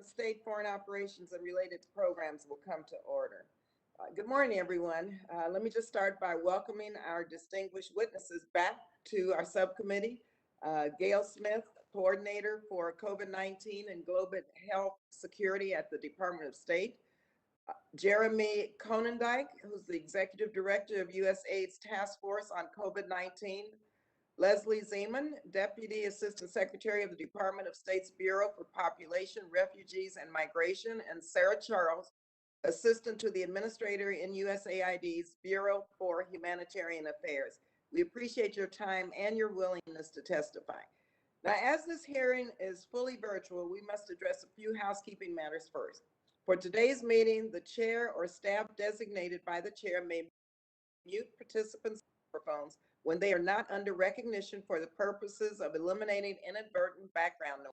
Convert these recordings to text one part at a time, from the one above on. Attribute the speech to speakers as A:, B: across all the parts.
A: Department of State Foreign Operations and related programs will come to order. Good morning, everyone. Let me just start by welcoming our distinguished witnesses back to our subcommittee. Gail Smith, Coordinator for COVID-19 and Global Health Security at the Department of State. Jeremy Konendijk, who's the Executive Director of USAID's Task Force on COVID-19. Leslie Zeman, Deputy Assistant Secretary of the Department of State's Bureau for Population, Refugees, and Migration, and Sarah Charles, Assistant to the Administrator in USAID's Bureau for Humanitarian Affairs. We appreciate your time and your willingness to testify. Now, as this hearing is fully virtual, we must address a few housekeeping matters first. For today's meeting, the chair or staff designated by the chair may mute participants' microphones when they are not under recognition for the purposes of eliminating inadvertent background noise.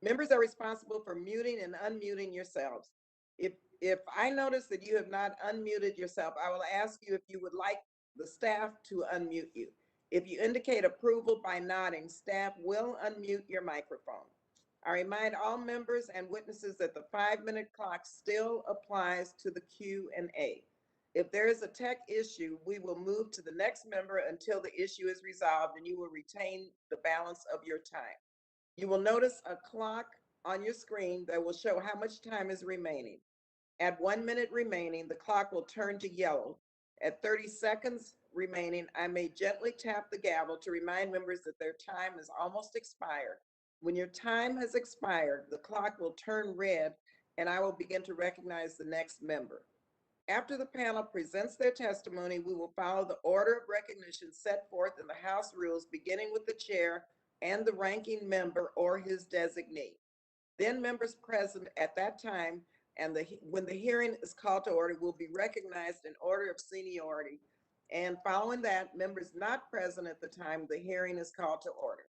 A: Members are responsible for muting and unmuting yourselves. If I notice that you have not unmuted yourself, I will ask you if you would like the staff to unmute you. If you indicate approval by nodding, staff will unmute your microphone. I remind all members and witnesses that the 5-minute clock still applies to the Q&A. If there is a tech issue, we will move to the next member until the issue is resolved, and you will retain the balance of your time. You will notice a clock on your screen that will show how much time is remaining. At 1 minute remaining, the clock will turn to yellow. At 30 seconds remaining, I may gently tap the gavel to remind members that their time is almost expired. When your time has expired, the clock will turn red, and I will begin to recognize the next member. After the panel presents their testimony, we will follow the order of recognition set forth in the House rules, beginning with the chair and the ranking member or his designee. Then members present at that time and when the hearing is called to order will be recognized in order of seniority. And following that, members not present at the time the hearing is called to order.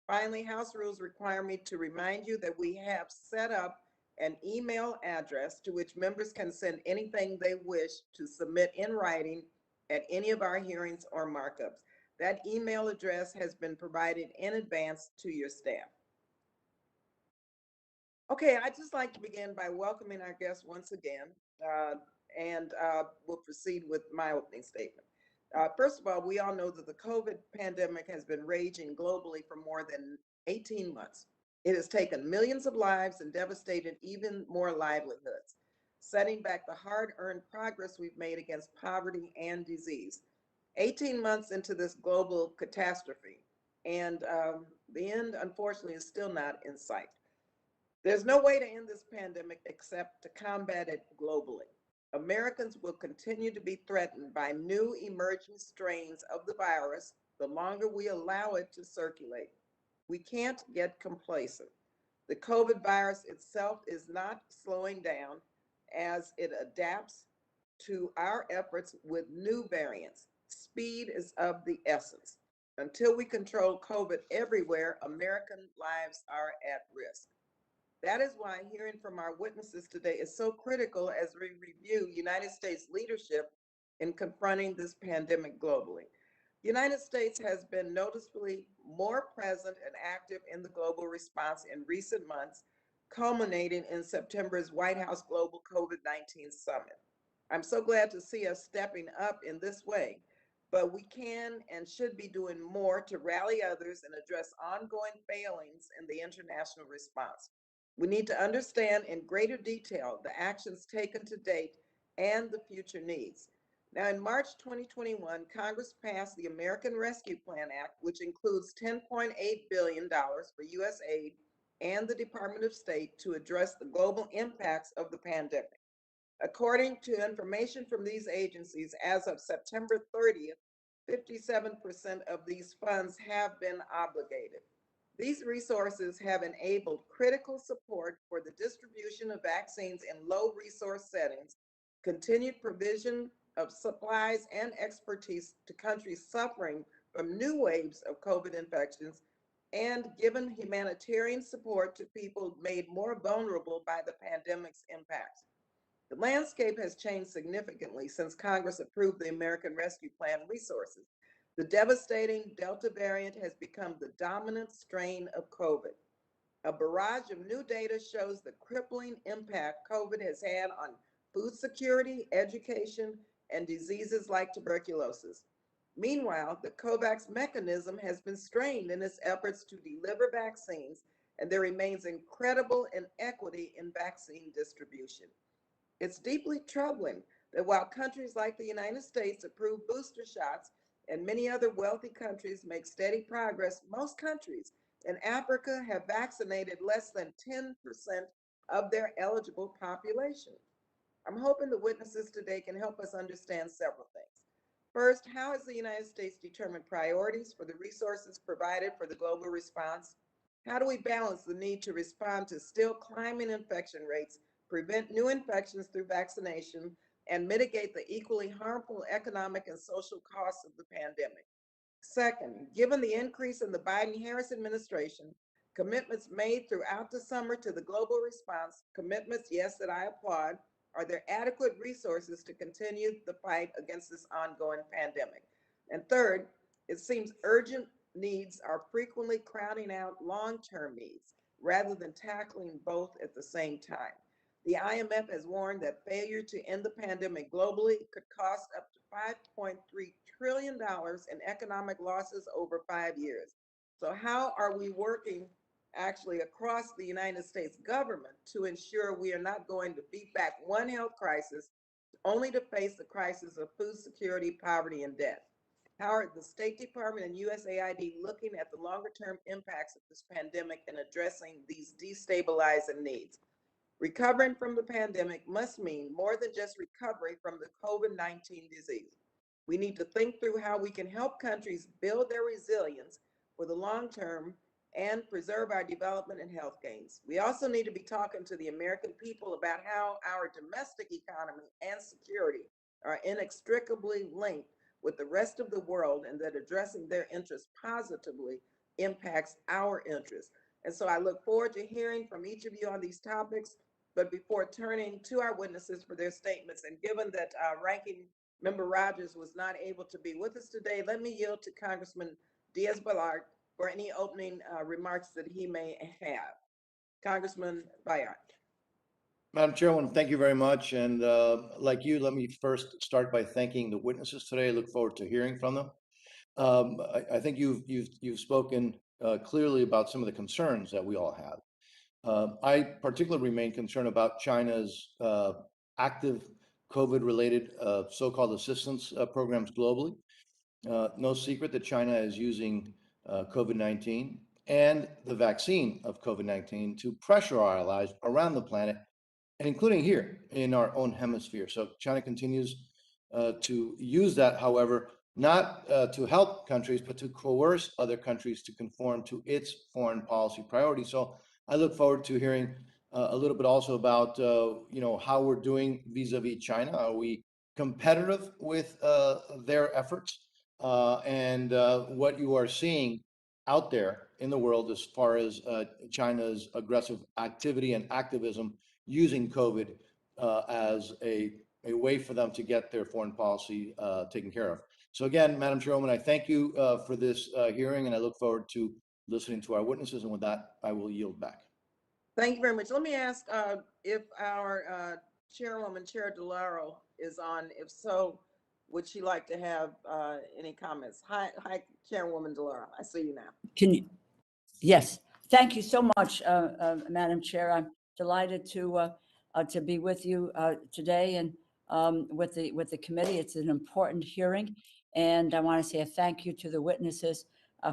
A: Finally, House rules require me to remind you that we have set up an email address to which members can send anything they wish to submit in writing at any of our hearings or markups. That email address has been provided in advance to your staff. Okay, I'd just like to begin by welcoming our guests once again, and we'll proceed with my opening statement. First of all, we all know that the COVID pandemic has been raging globally for more than 18 months. It has taken millions of lives and devastated even more livelihoods, setting back the hard-earned progress we've made against poverty and disease. 18 months into this global catastrophe, and the end, unfortunately, is still not in sight. There's no way to end this pandemic except to combat it globally. Americans will continue to be threatened by new emerging strains of the virus the longer we allow it to circulate. We can't get complacent. The COVID virus itself is not slowing down as it adapts to our efforts with new variants. Speed is of the essence. Until we control COVID everywhere, American lives are at risk. That is why hearing from our witnesses today is so critical as we review United States leadership in confronting this pandemic globally. The United States has been noticeably more present and active in the global response in recent months, culminating in September's White House Global COVID-19 Summit. I'm so glad to see us stepping up in this way, but we can and should be doing more to rally others and address ongoing failings in the international response. We need to understand in greater detail the actions taken to date and the future needs. Now, in March 2021, Congress passed the American Rescue Plan Act, which includes $10.8 billion for U.S. aid and the Department of State to address the global impacts of the pandemic. According to information from these agencies, as of September 30th, 57% of these funds have been obligated. These resources have enabled critical support for the distribution of vaccines in low-resource settings, continued provision of supplies and expertise to countries suffering from new waves of COVID infections, and given humanitarian support to people made more vulnerable by the pandemic's impacts. The landscape has changed significantly since Congress approved the American Rescue Plan resources. The devastating Delta variant has become the dominant strain of COVID. A barrage of new data shows the crippling impact COVID has had on food security, education, and diseases like tuberculosis. Meanwhile, the COVAX mechanism has been strained in its efforts to deliver vaccines, and there remains incredible inequity in vaccine distribution. It's deeply troubling that while countries like the United States approve booster shots and many other wealthy countries make steady progress, most countries in Africa have vaccinated less than 10% of their eligible population. I'm hoping the witnesses today can help us understand several things. First, how has the United States determined priorities for the resources provided for the global response? How do we balance the need to respond to still climbing infection rates, prevent new infections through vaccination, and mitigate the equally harmful economic and social costs of the pandemic? Second, given the increase in the Biden-Harris administration, commitments made throughout the summer to the global response, commitments, yes, that I applaud, are there adequate resources to continue the fight against this ongoing pandemic? And third, it seems urgent needs are frequently crowding out long-term needs rather than tackling both at the same time. The IMF has warned that failure to end the pandemic globally could cost up to $5.3 trillion in economic losses over 5 years. So how are we working actually across the United States government to ensure we are not going to beat back one health crisis only to face the crisis of food security, poverty, and death? How are the State Department and USAID looking at the longer term impacts of this pandemic and addressing these destabilizing needs? Recovering from the pandemic must mean more than just recovery from the COVID-19 disease. We need to think through how we can help countries build their resilience for the long term and preserve our development and health gains. We also need to be talking to the American people about how our domestic economy and security are inextricably linked with the rest of the world, and that addressing their interests positively impacts our interests. And so I look forward to hearing from each of you on these topics. But before turning to our witnesses for their statements, and given that Ranking Member Rogers was not able to be with us today, let me yield to Congressman Diaz-Balart for any opening remarks that he may have. Congressman Bayard.
B: Madam Chairwoman, thank you very much. And like you, let me first start by thanking the witnesses today. I look forward to hearing from them. I think you've spoken clearly about some of the concerns that we all have. I particularly remain concerned about China's active COVID-related so-called assistance programs globally. No secret that China is using COVID-19 and the vaccine of COVID-19 to pressure our allies around the planet, and including here in our own hemisphere. So China continues to use that, however, not to help countries, but to coerce other countries to conform to its foreign policy priorities. So I look forward to hearing a little bit also about how we're doing vis-a-vis China. Are we competitive with their efforts, and what you are seeing out there in the world as far as China's aggressive activity and activism using COVID as a way for them to get their foreign policy taken care of. So again, Madam Chairwoman, I thank you for this hearing, and I look forward to listening to our witnesses. And with that, I will yield back.
A: Thank you very much. Let me ask if our Chairwoman, Chair DeLauro, is on. If so, would she like to have any comments? Hi, Chairwoman DeLauro. I see you now.
C: Can you? Yes. Thank you so much, Madam Chair. I'm delighted to be with you today and with the committee. It's an important hearing, and I want to say a thank you to the witnesses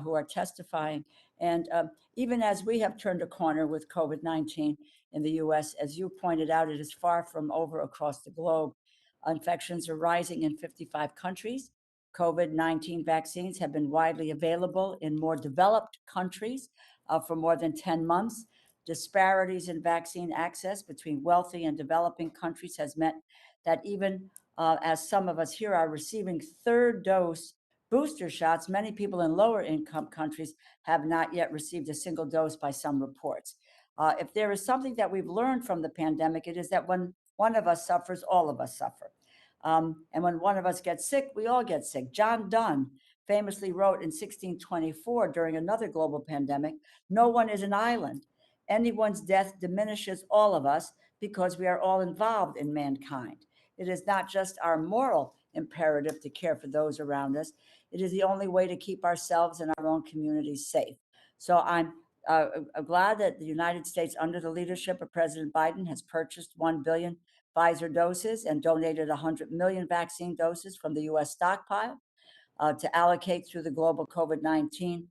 C: who are testifying. And even as we have turned a corner with COVID-19 in the U.S., as you pointed out, it is far from over across the globe. Infections are rising in 55 countries. COVID-19 vaccines have been widely available in more developed countries for more than 10 months. Disparities in vaccine access between wealthy and developing countries has meant that even as some of us here are receiving third dose booster shots, many people in lower income countries have not yet received a single dose by some reports. If there is something that we've learned from the pandemic, it is that when one of us suffers, all of us suffer. And when one of us gets sick, we all get sick. John Donne famously wrote in 1624 during another global pandemic, "No one is an island." Anyone's death diminishes all of us because we are all involved in mankind. It is not just our moral imperative to care for those around us. It is the only way to keep ourselves and our own communities safe. So I'm glad that the United States, under the leadership of President Biden, has purchased 1 billion Pfizer doses and donated 100 million vaccine doses from the U.S. stockpile to allocate through the global COVID-19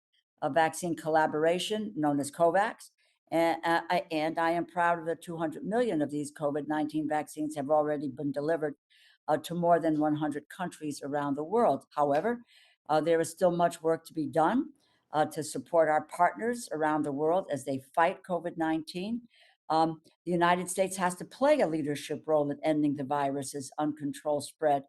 C: vaccine collaboration known as COVAX. And I am proud of the 200 million of these COVID-19 vaccines have already been delivered to more than 100 countries around the world. However, there is still much work to be done to support our partners around the world as they fight COVID-19. The United States has to play a leadership role in ending the virus's uncontrolled spread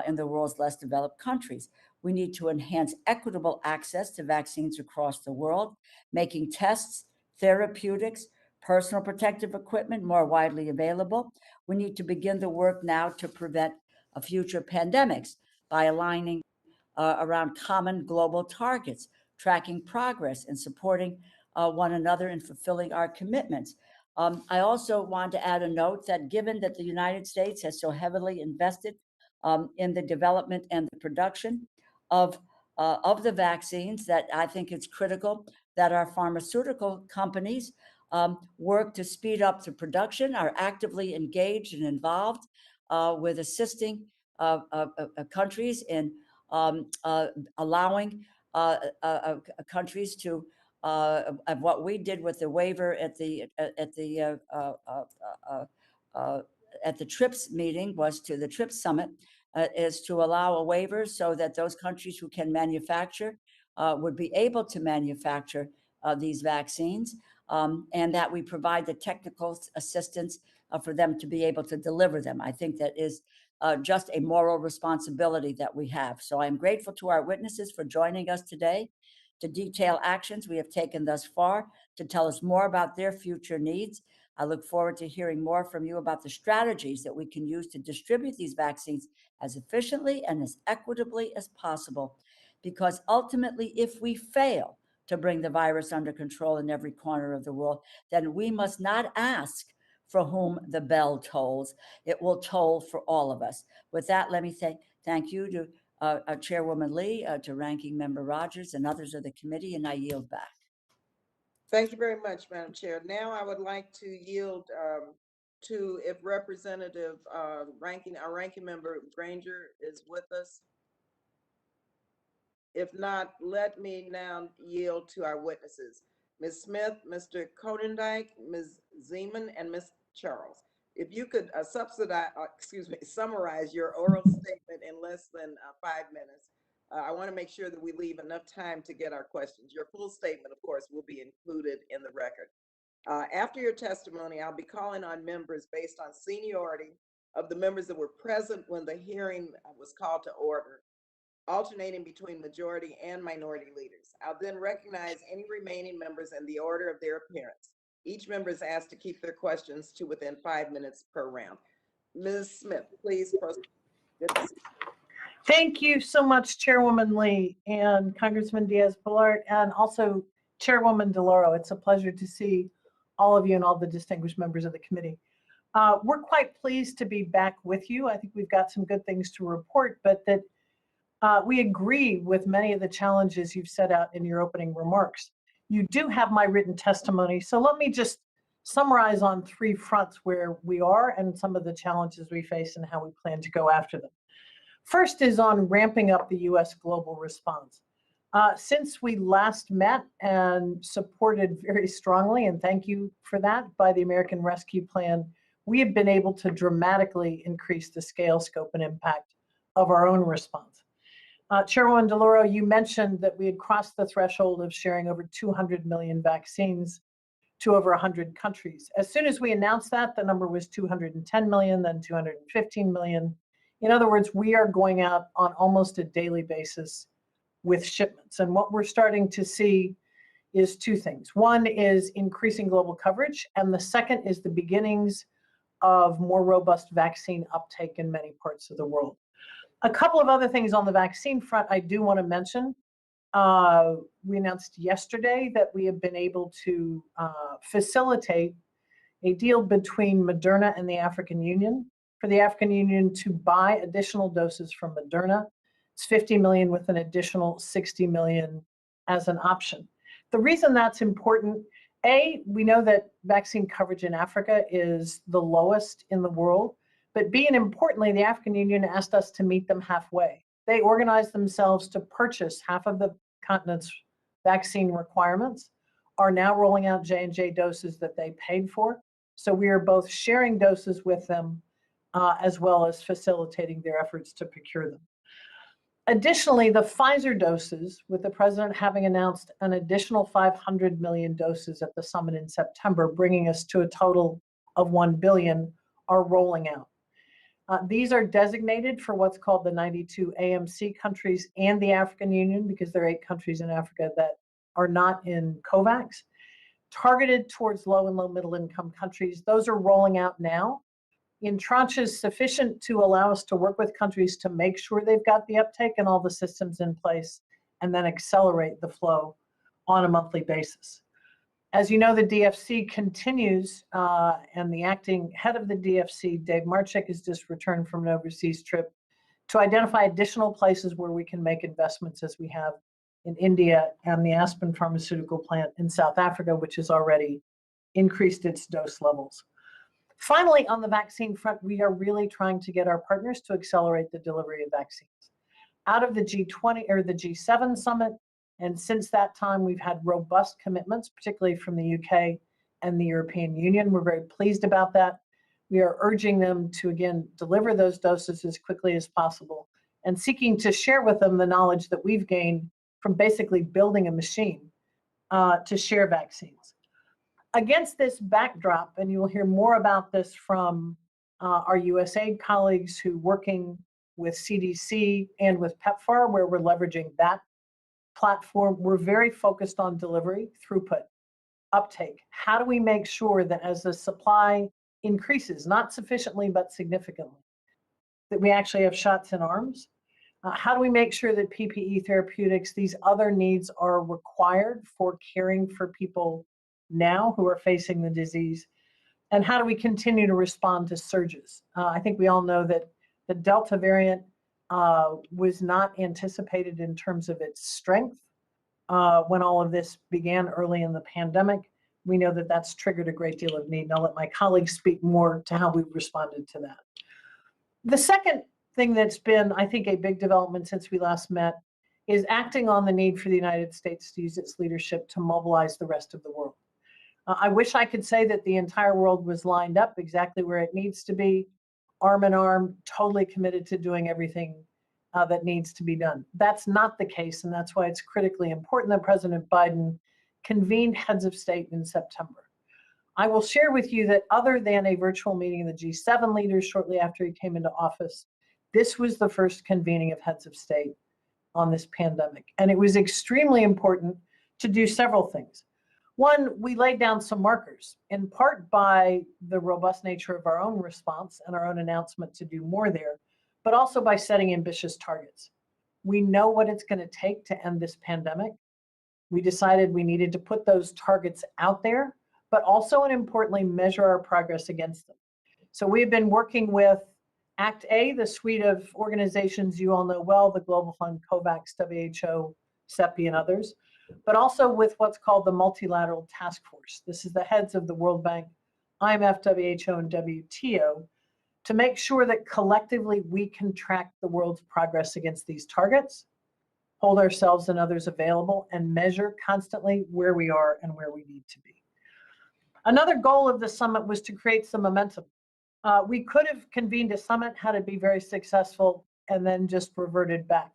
C: in the world's less developed countries. We need to enhance equitable access to vaccines across the world, making tests, therapeutics, personal protective equipment more widely available. We need to begin the work now to prevent future pandemics by aligning around common global targets, tracking progress, and supporting one another in fulfilling our commitments. I also want to add a note that given that the United States has so heavily invested in the development and the production of the vaccines, that I think it's critical that our pharmaceutical companies work to speed up the production, are actively engaged and involved with assisting countries in allowing countries to of what we did with the waiver at the TRIPS meeting, was to the TRIPS summit, is to allow a waiver so that those countries who can manufacture would be able to manufacture these vaccines, and that we provide the technical assistance for them to be able to deliver them. I think that is just a moral responsibility that we have. So I'm grateful to our witnesses for joining us today to detail actions we have taken thus far, to tell us more about their future needs. I look forward to hearing more from you about the strategies that we can use to distribute these vaccines as efficiently and as equitably as possible. Because ultimately, if we fail to bring the virus under control in every corner of the world, then we must not ask for whom the bell tolls. It will toll for all of us. With that, let me say thank you to Chairwoman Lee, to Ranking Member Rogers, and others of the committee, and I yield back.
A: Thank you very much, Madam Chair. Now I would like to yield to, if Representative our ranking member Granger is with us. If not, let me now yield to our witnesses. Ms. Smith, Mr. Kodendijk, Ms. Zeman, and Ms. Charles. If you could summarize your oral statement in less than 5 minutes. I want to make sure that we leave enough time to get our questions. Your full statement, of course, will be included in the record. After your testimony, I'll be calling on members based on seniority of the members that were present when the hearing was called to order, alternating between majority and minority leaders. I'll then recognize any remaining members in the order of their appearance. Each member is asked to keep their questions to within 5 minutes per round. Ms. Smith, please proceed.
D: Thank you so much, Chairwoman Lee and Congressman Diaz-Balart, and also Chairwoman DeLauro. It's a pleasure to see all of you and all the distinguished members of the committee. We're quite pleased to be back with you. I think we've got some good things to report, but that we agree with many of the challenges you've set out in your opening remarks. You do have my written testimony, so let me just summarize on 3 fronts where we are and some of the challenges we face and how we plan to go after them. First is on ramping up the U.S. global response. Since we last met and supported very strongly, and thank you for that, by the American Rescue Plan, we have been able to dramatically increase the scale, scope, and impact of our own response. Chairwoman DeLauro, you mentioned that we had crossed the threshold of sharing over 200 million vaccines to over 100 countries. As soon as we announced that, the number was 210 million, then 215 million. In other words, we are going out on almost a daily basis with shipments. And what we're starting to see is 2 things. One is increasing global coverage, and the second is the beginnings of more robust vaccine uptake in many parts of the world. A couple of other things on the vaccine front I do want to mention. we announced yesterday that we have been able to facilitate a deal between Moderna and the African Union for the African Union to buy additional doses from Moderna. It's 50 million with an additional 60 million as an option. The reason that's important, we know that vaccine coverage in Africa is the lowest in the world, but B, and importantly, the African Union asked us to meet them halfway. They organized themselves to purchase half of the continent's vaccine requirements, are now rolling out J&J doses that they paid for. So we are both sharing doses with them as well as facilitating their efforts to procure them. Additionally, the Pfizer doses, with the president having announced an additional 500 million doses at the summit in September, bringing us to a total of 1 billion, are rolling out. These are designated for what's called the 92 AMC countries and the African Union, because there are 8 countries in Africa that are not in COVAX, targeted towards low and low middle income countries. Those are rolling out now in tranches sufficient to allow us to work with countries to make sure they've got the uptake and all the systems in place, and then accelerate the flow on a monthly basis. As you know, the DFC continues, and the acting head of the DFC, Dave Marchek, has just returned from an overseas trip to identify additional places where we can make investments, as we have in India and the Aspen pharmaceutical plant in South Africa, which has already increased its dose levels. Finally, on the vaccine front, we are really trying to get our partners to accelerate the delivery of vaccines. Out of the G20 or the G7 summit, and since that time, we've had robust commitments, particularly from the UK and the European Union. We're very pleased about that. We are urging them to, again, deliver those doses as quickly as possible and seeking to share with them the knowledge that we've gained from basically building a machine to share vaccines. Against this backdrop, and you will hear more about this from our USAID colleagues who are working with CDC and with PEPFAR, where we're leveraging that platform, we're very focused on delivery, throughput, uptake. How do we make sure that as the supply increases, not sufficiently, but significantly, that we actually have shots in arms? How do we make sure that PPE, therapeutics, these other needs are required for caring for people now who are facing the disease? And how do we continue to respond to surges? I think we all know that the Delta variant was not anticipated in terms of its strength when all of this began early in the pandemic. We know that that's triggered a great deal of need, and I'll let my colleagues speak more to how we've responded to that. The second thing that's been, I think, a big development since we last met is acting on the need for the United States to use its leadership to mobilize the rest of the world. I wish I could say that the entire world was lined up exactly where it needs to be, arm in arm, totally committed to doing everything that needs to be done. That's not the case, and that's why it's critically important that President Biden convened heads of state in September. I will share with you that other than a virtual meeting of the G7 leaders shortly after he came into office, this was the first convening of heads of state on this pandemic. And it was extremely important to do several things. One, we laid down some markers, in part by the robust nature of our own response and our own announcement to do more there, but also by setting ambitious targets. We know what it's going to take to end this pandemic. We decided we needed to put those targets out there, but also, and importantly, measure our progress against them. So we've been working with ACT-A, the suite of organizations you all know well, the Global Fund, COVAX, WHO, CEPI, and others, but also with what's called the Multilateral Task Force. This is the heads of the World Bank, IMF, WHO, and WTO, to make sure that collectively we can track the world's progress against these targets, hold ourselves and others available, and measure constantly where we are and where we need to be. Another goal of the summit was to create some momentum. We could have convened a summit, had it be very successful, and then just reverted back.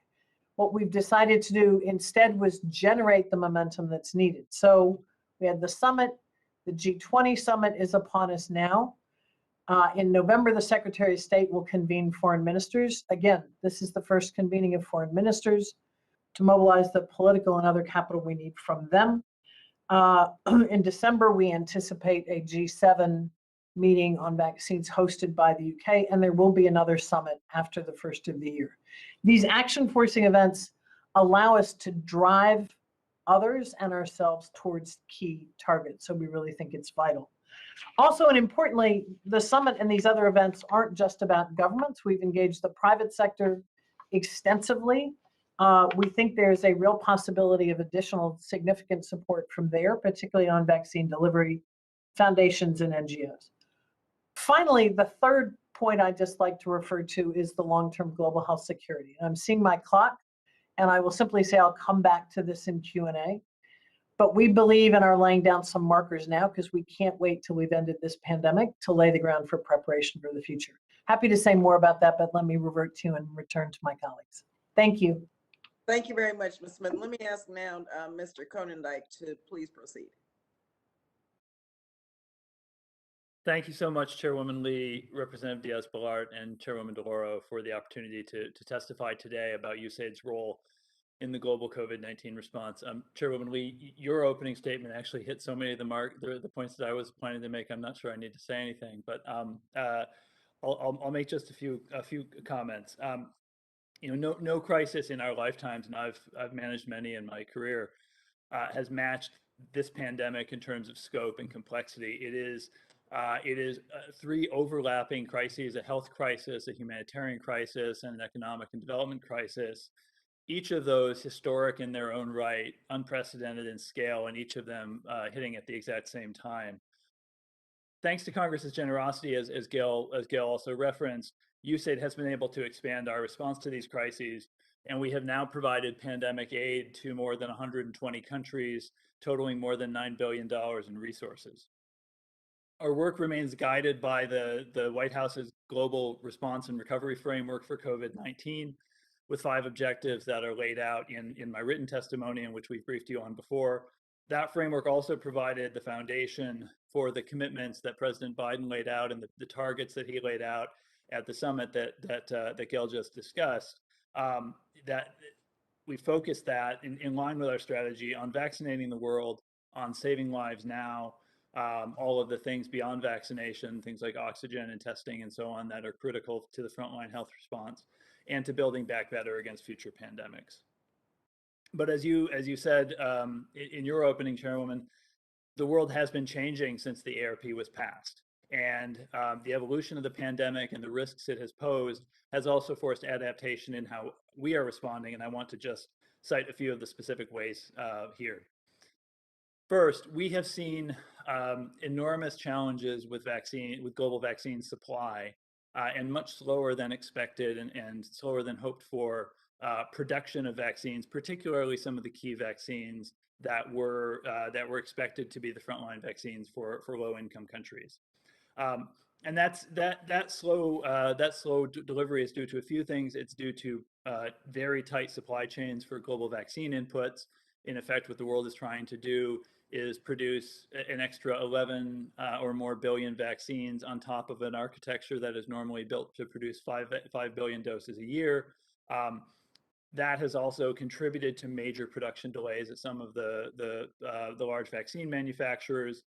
D: What we've decided to do instead was generate the momentum that's needed. So we had the summit, the G20 summit is upon us now. In November, the Secretary of State will convene foreign ministers. Again, this is the first convening of foreign ministers to mobilize the political and other capital we need from them. In December, we anticipate a G7 meeting on vaccines hosted by the UK, and there will be another summit after the first of the year. These action forcing events allow us to drive others and ourselves towards key targets. So we really think it's vital. Also, and importantly, the summit and these other events aren't just about governments. We've engaged the private sector extensively. We think there's a real possibility of additional significant support from there, particularly on vaccine delivery, foundations, and NGOs. Finally, the third point I'd just like to refer to is the long-term global health security. I'm seeing my clock, and I will simply say I'll come back to this in Q&A. But we believe and are laying down some markers now because we can't wait till we've ended this pandemic to lay the ground for preparation for the future. Happy to say more about that, but let me revert to and return to my colleagues. Thank you.
A: Thank you very much, Ms. Smith. Let me ask now Mr. Konendijk to please proceed.
E: Thank you so much, Chairwoman Lee, Representative Diaz-Balart, and Chairwoman DeLauro for the opportunity to testify today about USAID's role in the global COVID-19 response. Chairwoman Lee, your opening statement actually hit so many of the points that I was planning to make. I'm not sure I need to say anything, but I'll make just a few comments. No crisis in our lifetimes, and I've managed many in my career, has matched this pandemic in terms of scope and complexity. It is three overlapping crises: a health crisis, a humanitarian crisis, and an economic and development crisis. Each of those historic in their own right, unprecedented in scale, and each of them hitting at the exact same time. Thanks to Congress's generosity, as Gail also referenced, USAID has been able to expand our response to these crises, and we have now provided pandemic aid to more than 120 countries, totaling more than $9 billion in resources. Our work remains guided by the White House's Global Response and Recovery Framework for COVID-19, with 5 objectives that are laid out in my written testimony, in which we've briefed you on before. That framework also provided the foundation for the commitments that President Biden laid out and the targets that he laid out at the summit that Gail just discussed. That we focused that in line with our strategy on vaccinating the world, on saving lives now, all of the things beyond vaccination, things like oxygen and testing and so on, that are critical to the frontline health response, and to building back better against future pandemics. But as you said in your opening, Chairwoman, the world has been changing since the ARP was passed. And the evolution of the pandemic and the risks it has posed has also forced adaptation in how we are responding. And I want to just cite a few of the specific ways here. First, we have seen enormous challenges with global vaccine supply, and much slower than expected and slower than hoped for production of vaccines, particularly some of the key vaccines that were expected to be the frontline vaccines for low-income countries. And that slow delivery is due to a few things. It's due to very tight supply chains for global vaccine inputs. In effect, what the world is trying to do is produce an extra 11 or more billion vaccines on top of an architecture that is normally built to produce 5 billion doses a year. That has also contributed to major production delays at some of the large vaccine manufacturers.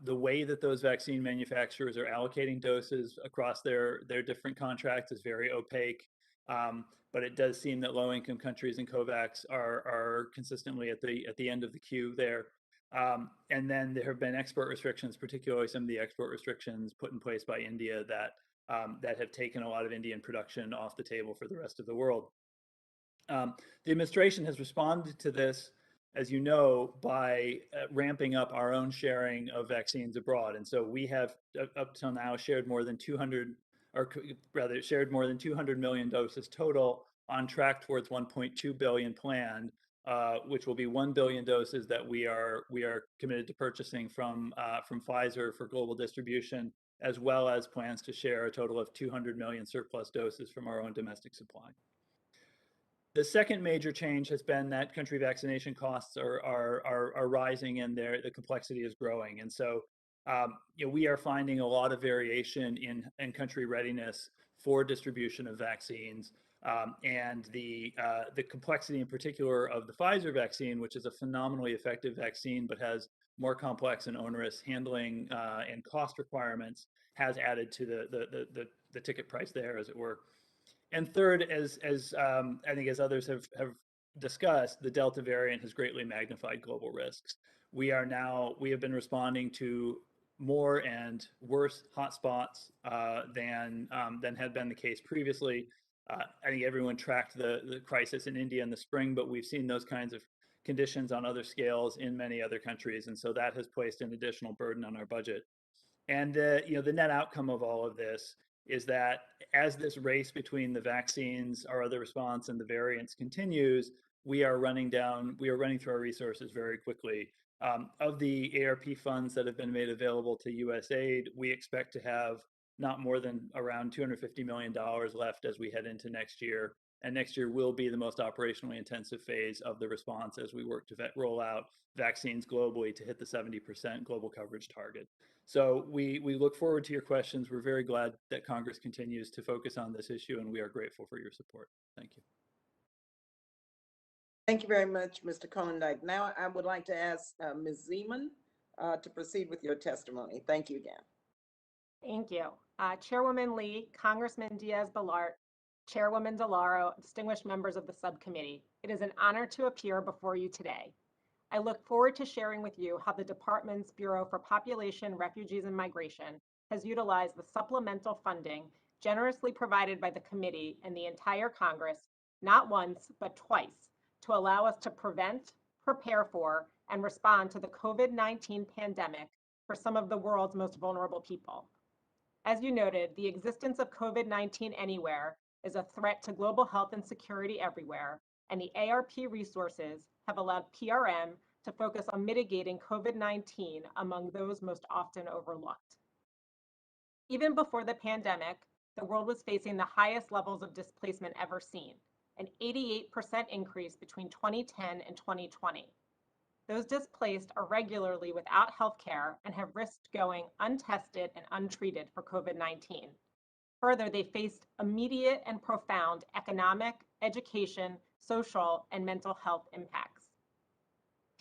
E: The way that those vaccine manufacturers are allocating doses across their different contracts is very opaque. But it does seem that low-income countries and COVAX are consistently at the end of the queue there. And then there have been export restrictions, particularly some of the export restrictions put in place by India that have taken a lot of Indian production off the table for the rest of the world. The administration has responded to this, as you know, by ramping up our own sharing of vaccines abroad. And so we have up till now shared more than 200 million doses total, on track towards 1.2 billion planned, which will be 1 billion doses that we are committed to purchasing from Pfizer for global distribution, as well as plans to share a total of 200 million surplus doses from our own domestic supply. The second major change has been that country vaccination costs are rising, and the complexity is growing. And so we are finding a lot of variation in country readiness for distribution of vaccines. And the complexity in particular of the Pfizer vaccine, which is a phenomenally effective vaccine, but has more complex and onerous handling and cost requirements, has added to the ticket price there, as it were. And third, as I think as others have discussed, the Delta variant has greatly magnified global risks. We have been responding to more and worse hotspots than had been the case previously. I think everyone tracked the crisis in India in the spring, but we've seen those kinds of conditions on other scales in many other countries, and so that has placed an additional burden on our budget. And the net outcome of all of this is that as this race between the vaccines, our other response, and the variants continues, we are running through our resources very quickly. Of the ARP funds that have been made available to USAID, we expect to have not more than around $250 million left as we head into next year. And next year will be the most operationally intensive phase of the response as we work to roll out vaccines globally to hit the 70% global coverage target. So we look forward to your questions. We're very glad that Congress continues to focus on this issue, and we are grateful for your support. Thank you.
A: Thank you very much, Mr. Kolendijk. Now I would like to ask Ms. Zeman to proceed with your testimony. Thank you again.
F: Thank you. Chairwoman Lee, Congressman Diaz-Balart, Chairwoman DeLauro, distinguished members of the subcommittee, it is an honor to appear before you today. I look forward to sharing with you how the department's Bureau for Population, Refugees, and Migration has utilized the supplemental funding generously provided by the committee and the entire Congress, not once, but twice, to allow us to prevent, prepare for, and respond to the COVID-19 pandemic for some of the world's most vulnerable people. As you noted, the existence of COVID-19 anywhere is a threat to global health and security everywhere, and the ARP resources have allowed PRM to focus on mitigating COVID-19 among those most often overlooked. Even before the pandemic, the world was facing the highest levels of displacement ever seen, an 88% increase between 2010 and 2020. Those displaced are regularly without health care and have risked going untested and untreated for COVID-19. Further, they faced immediate and profound economic, education, social, and mental health impacts.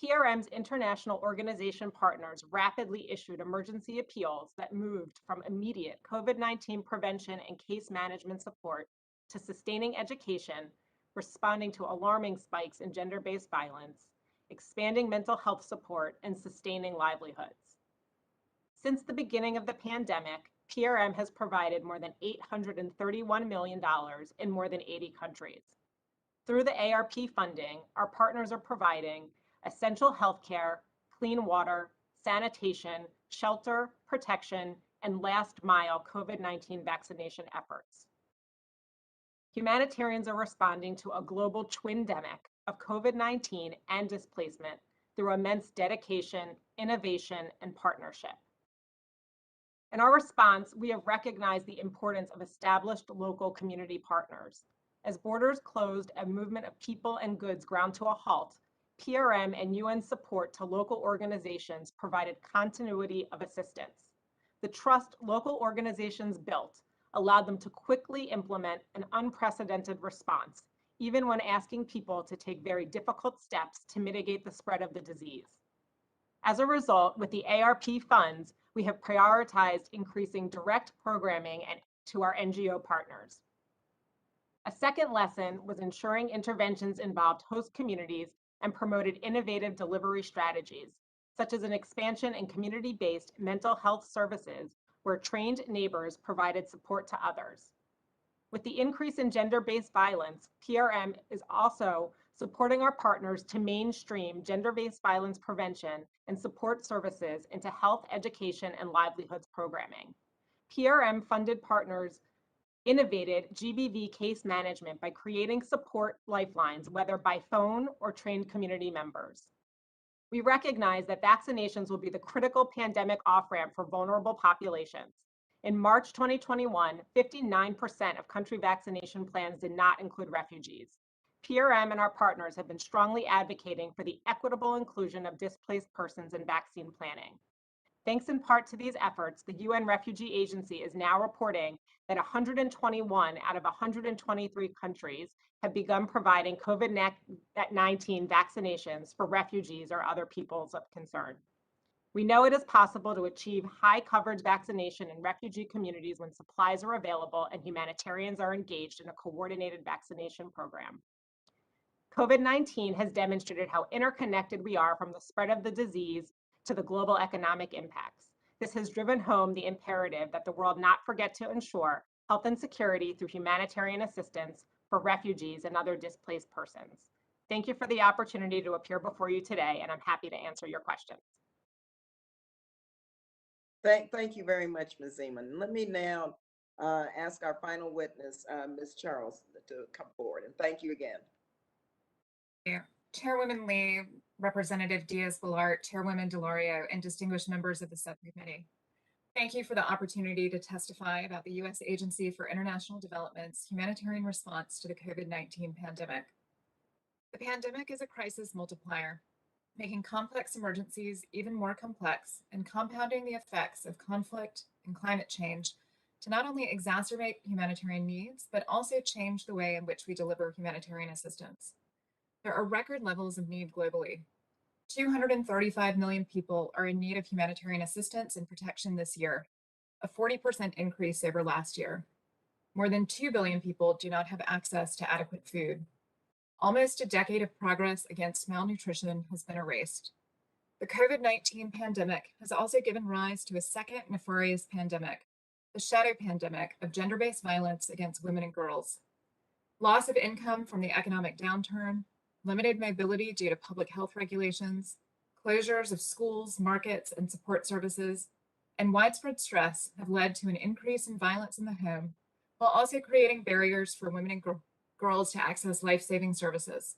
F: PRM's international organization partners rapidly issued emergency appeals that moved from immediate COVID-19 prevention and case management support to sustaining education, responding to alarming spikes in gender-based violence, expanding mental health support, and sustaining livelihoods. Since the beginning of the pandemic, PRM has provided more than $831 million in more than 80 countries. Through the ARP funding, our partners are providing essential healthcare, clean water, sanitation, shelter, protection, and last-mile COVID-19 vaccination efforts. Humanitarians are responding to a global twindemic of COVID-19 and displacement through immense dedication, innovation, and partnership. In our response, we have recognized the importance of established local community partners. As borders closed and movement of people and goods ground to a halt, PRM and UN support to local organizations provided continuity of assistance. The trust local organizations built allowed them to quickly implement an unprecedented response, even when asking people to take very difficult steps to mitigate the spread of the disease. As a result, with the ARP funds, we have prioritized increasing direct programming to our NGO partners. A second lesson was ensuring interventions involved host communities and promoted innovative delivery strategies, such as an expansion in community-based mental health services where trained neighbors provided support to others. With the increase in gender-based violence, PRM is also supporting our partners to mainstream gender-based violence prevention and support services into health, education, and livelihoods programming. PRM-funded partners innovated GBV case management by creating support lifelines, whether by phone or trained community members. We recognize that vaccinations will be the critical pandemic off-ramp for vulnerable populations. In March 2021, 59% of country vaccination plans did not include refugees. PRM and our partners have been strongly advocating for the equitable inclusion of displaced persons in vaccine planning. Thanks in part to these efforts, the UN Refugee Agency is now reporting that 121 out of 123 countries have begun providing COVID-19 vaccinations for refugees or other peoples of concern. We know it is possible to achieve high coverage vaccination in refugee communities when supplies are available and humanitarians are engaged in a coordinated vaccination program. COVID-19 has demonstrated how interconnected we are, from the spread of the disease to the global economic impacts. This has driven home the imperative that the world not forget to ensure health and security through humanitarian assistance for refugees and other displaced persons. Thank you for the opportunity to appear before you today, and I'm happy to answer your questions.
A: Thank you very much, Ms. Zeman. Let me now ask our final witness, Ms. Charles, to come forward. And thank you again.
G: Yeah. Chairwoman Lee, Representative Diaz-Balart, Chairwoman DeLauro, and distinguished members of the subcommittee. Thank you for the opportunity to testify about the U.S. Agency for International Development's humanitarian response to the COVID-19 pandemic. The pandemic is a crisis multiplier, making complex emergencies even more complex and compounding the effects of conflict and climate change to not only exacerbate humanitarian needs, but also change the way in which we deliver humanitarian assistance. There are record levels of need globally. 235 million people are in need of humanitarian assistance and protection this year, a 40% increase over last year. More than 2 billion people do not have access to adequate food. Almost a decade of progress against malnutrition has been erased. The COVID-19 pandemic has also given rise to a second nefarious pandemic, the shadow pandemic of gender-based violence against women and girls. Loss of income from the economic downturn, limited mobility due to public health regulations, closures of schools, markets, and support services, and widespread stress have led to an increase in violence in the home, while also creating barriers for women and girls to access life-saving services.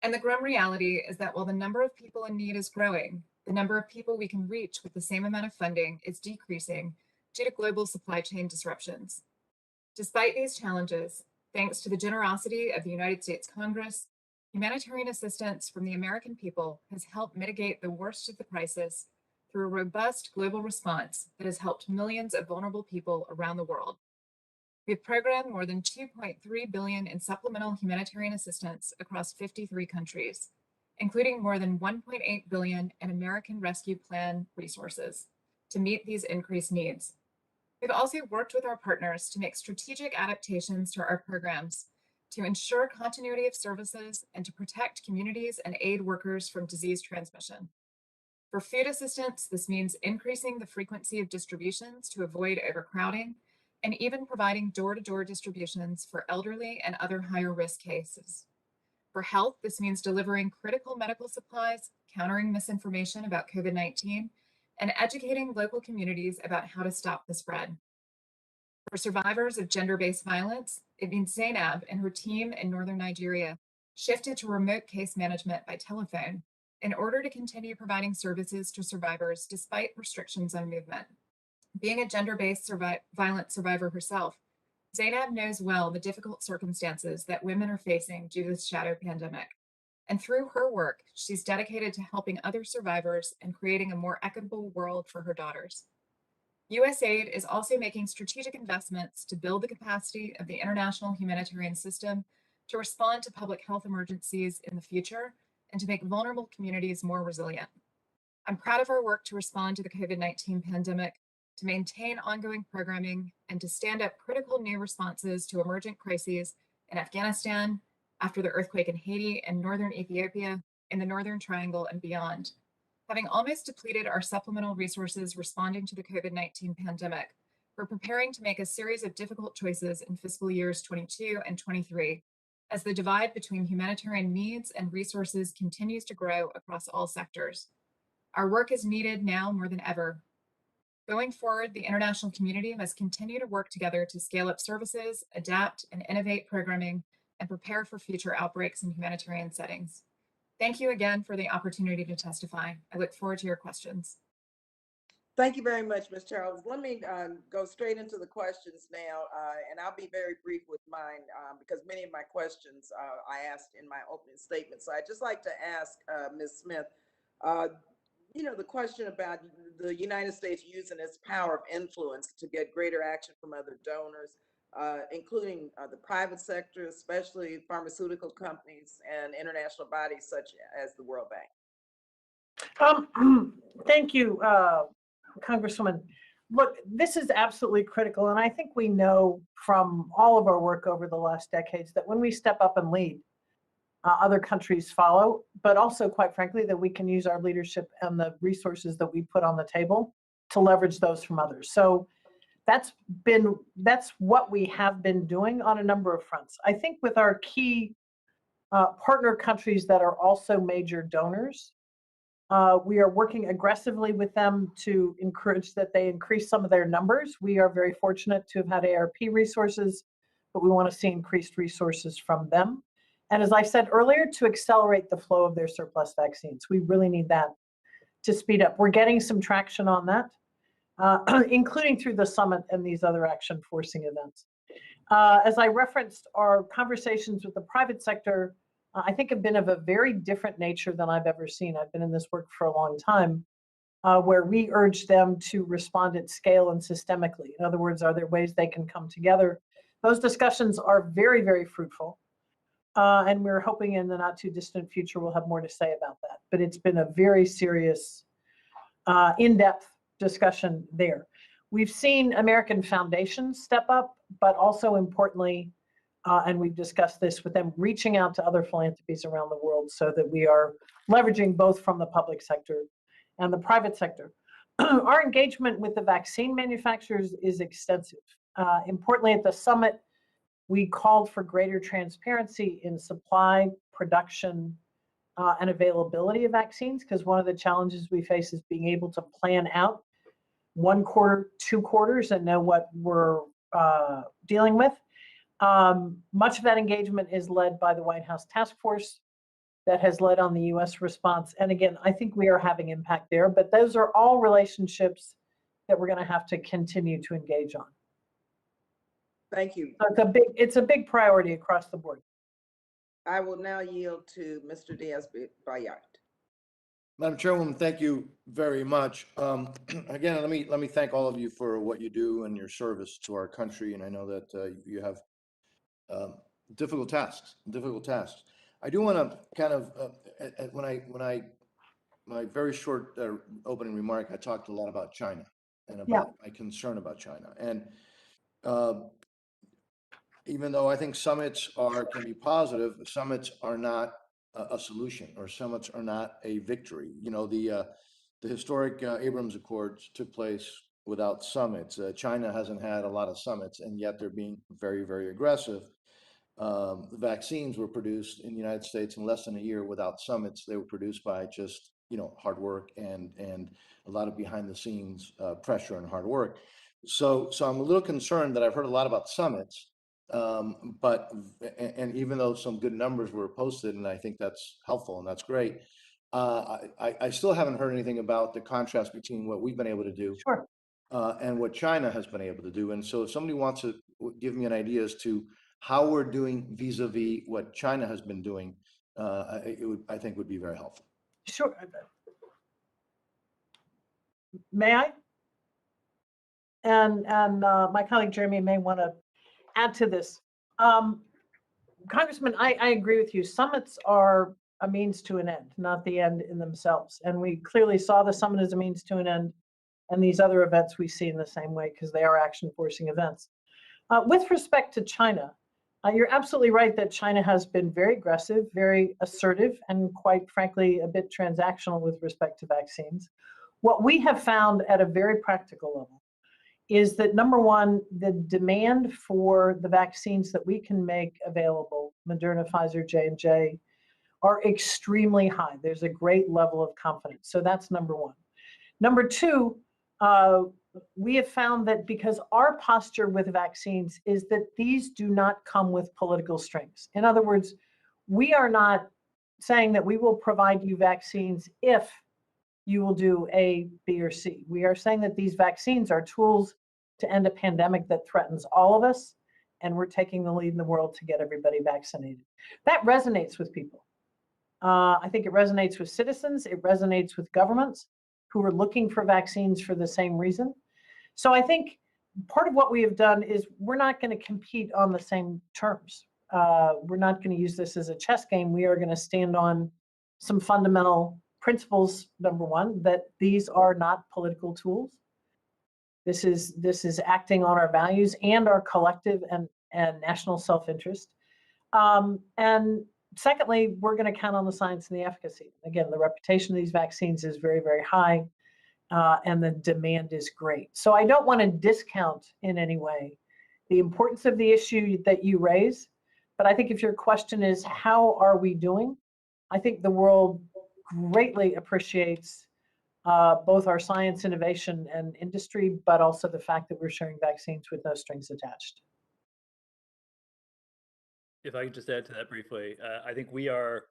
G: And the grim reality is that while the number of people in need is growing, the number of people we can reach with the same amount of funding is decreasing due to global supply chain disruptions. Despite these challenges, thanks to the generosity of the United States Congress, humanitarian assistance from the American people has helped mitigate the worst of the crisis through a robust global response that has helped millions of vulnerable people around the world. We've programmed more than $2.3 billion in supplemental humanitarian assistance across 53 countries, including more than $1.8 billion in American Rescue Plan resources to meet these increased needs. We've also worked with our partners to make strategic adaptations to our programs to ensure continuity of services and to protect communities and aid workers from disease transmission. For food assistance, this means increasing the frequency of distributions to avoid overcrowding, and even providing door-to-door distributions for elderly and other higher risk cases. For health, this means delivering critical medical supplies, countering misinformation about COVID-19, and educating local communities about how to stop the spread. For survivors of gender-based violence, it means Zainab and her team in northern Nigeria shifted to remote case management by telephone in order to continue providing services to survivors despite restrictions on movement. Being a gender-based violence survivor herself, Zainab knows well the difficult circumstances that women are facing due to this shadow pandemic. And through her work, she's dedicated to helping other survivors and creating a more equitable world for her daughters. USAID is also making strategic investments to build the capacity of the international humanitarian system to respond to public health emergencies in the future and to make vulnerable communities more resilient. I'm proud of our work to respond to the COVID-19 pandemic, to maintain ongoing programming, and to stand up critical new responses to emergent crises in Afghanistan, after the earthquake in Haiti and northern Ethiopia, in the Northern Triangle and beyond. Having almost depleted our supplemental resources responding to the COVID-19 pandemic, we're preparing to make a series of difficult choices in fiscal years 22 and 23, as the divide between humanitarian needs and resources continues to grow across all sectors. Our work is needed now more than ever. Going forward, the international community must continue to work together to scale up services, adapt and innovate programming, and prepare for future outbreaks in humanitarian settings. Thank you again for the opportunity to testify. I look forward to your questions.
A: Thank you very much, Ms. Charles. Let me go straight into the questions now, and I'll be very brief with mine because many of my questions I asked in my opening statement. So I'd just like to ask Ms. Smith, you know, the question about the United States using its power of influence to get greater action from other donors, including the private sector, especially pharmaceutical companies and international bodies such as the World Bank.
D: Thank you, Congresswoman. Look, this is absolutely critical, and I think we know from all of our work over the last decades that when we step up and lead, other countries follow, but also, quite frankly, that we can use our leadership and the resources that we put on the table to leverage those from others. So that's what we have been doing on a number of fronts. I think with our key partner countries that are also major donors, we are working aggressively with them to encourage that they increase some of their numbers. We are very fortunate to have had ARP resources, but we want to see increased resources from them. And as I said earlier, to accelerate the flow of their surplus vaccines. We really need that to speed up. We're getting some traction on that, including through the summit and these other action forcing events. As I referenced, our conversations with the private sector, I think have been of a very different nature than I've ever seen. I've been in this work for a long time, where we urge them to respond at scale and systemically. In other words, are there ways they can come together? Those discussions are very, very fruitful. And we're hoping in the not too distant future we'll have more to say about that. But it's been a very serious, in-depth discussion there. We've seen American foundations step up, but also importantly, and we've discussed this with them, reaching out to other philanthropies around the world so that we are leveraging both from the public sector and the private sector. Our engagement with the vaccine manufacturers is extensive. Importantly, at the summit, we called for greater transparency in supply, production, and availability of vaccines, because one of the challenges we face is being able to plan out 1 quarter, 2 quarters, and know what we're dealing with. Much of that engagement is led by the White House Task Force that has led on the US response. And again, I think we are having impact there, but those are all relationships that we're going to have to continue to engage on.
A: Thank you.
D: So it's a big priority across the board.
A: I will now yield to Mr. Diaz-Balart.
B: Madam Chairwoman, thank you very much. Again, let me thank all of you for what you do and your service to our country. And I know that you have difficult tasks. I do want to kind of my very short opening remark, I talked a lot about China and about my concern about China. And even though I think summits can be positive, summits are not a solution, or summits are not a victory. You know, the historic Abrams Accords took place without summits. China hasn't had a lot of summits, and yet they're being very, very aggressive. The vaccines were produced in the United States in less than a year without summits. They were produced by just, hard work and a lot of behind the scenes pressure and hard work. So I'm a little concerned that I've heard a lot about summits. But even though some good numbers were posted, and I think that's helpful and that's great, I still haven't heard anything about the contrast between what we've been able to do and what China has been able to do. And so if somebody wants to give me an idea as to how we're doing vis-a-vis what China has been doing, I think would be very helpful.
D: Sure. May I? And my colleague Jeremy may want to add to this. Congressman, I agree with you. Summits are a means to an end, not the end in themselves. And we clearly saw the summit as a means to an end. And these other events we see in the same way because they are action forcing events. With respect to China, you're absolutely right that China has been very aggressive, very assertive, and quite frankly, a bit transactional with respect to vaccines. What we have found at a very practical level is that, number one, the demand for the vaccines that we can make available, Moderna, Pfizer, J&J, are extremely high. There's a great level of confidence. So that's number one. Number two, we have found that because our posture with vaccines is that these do not come with political strings. In other words, we are not saying that we will provide you vaccines if you will do A, B, or C. We are saying that these vaccines are tools to end a pandemic that threatens all of us, and we're taking the lead in the world to get everybody vaccinated. That resonates with people. I think it resonates with citizens. It resonates with governments who are looking for vaccines for the same reason. So I think part of what we have done is we're not going to compete on the same terms. We're not going to use this as a chess game. We are going to stand on some fundamental principles. Number one, that these are not political tools. This is acting on our values and our collective and national self-interest. And Secondly, we're going to count on the science and the efficacy. Again, the reputation of these vaccines is very, very high, and the demand is great. So I don't want to discount in any way the importance of the issue that you raise. But I think if your question is, how are we doing? I think the world greatly appreciates both our science, innovation, and industry, but also the fact that we're sharing vaccines with no strings attached.
E: If I could just add to that briefly, I think we are,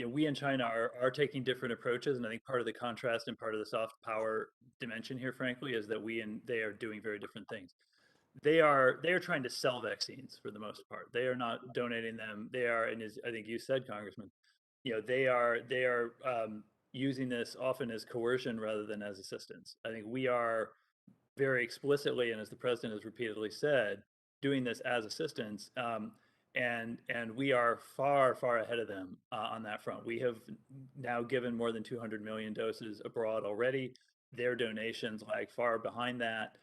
E: we in China are taking different approaches, and I think part of the contrast and part of the soft power dimension here, frankly, is that we and they are doing very different things. They are trying to sell vaccines for the most part. They are not donating them. They are, and as I think you said, Congressman, they are using this often as coercion rather than as assistance. I think we are very explicitly, and as the president has repeatedly said, doing this as assistance. And we are far ahead of them on that front. We have now given more than 200 million doses abroad already. Their donations lag far behind that.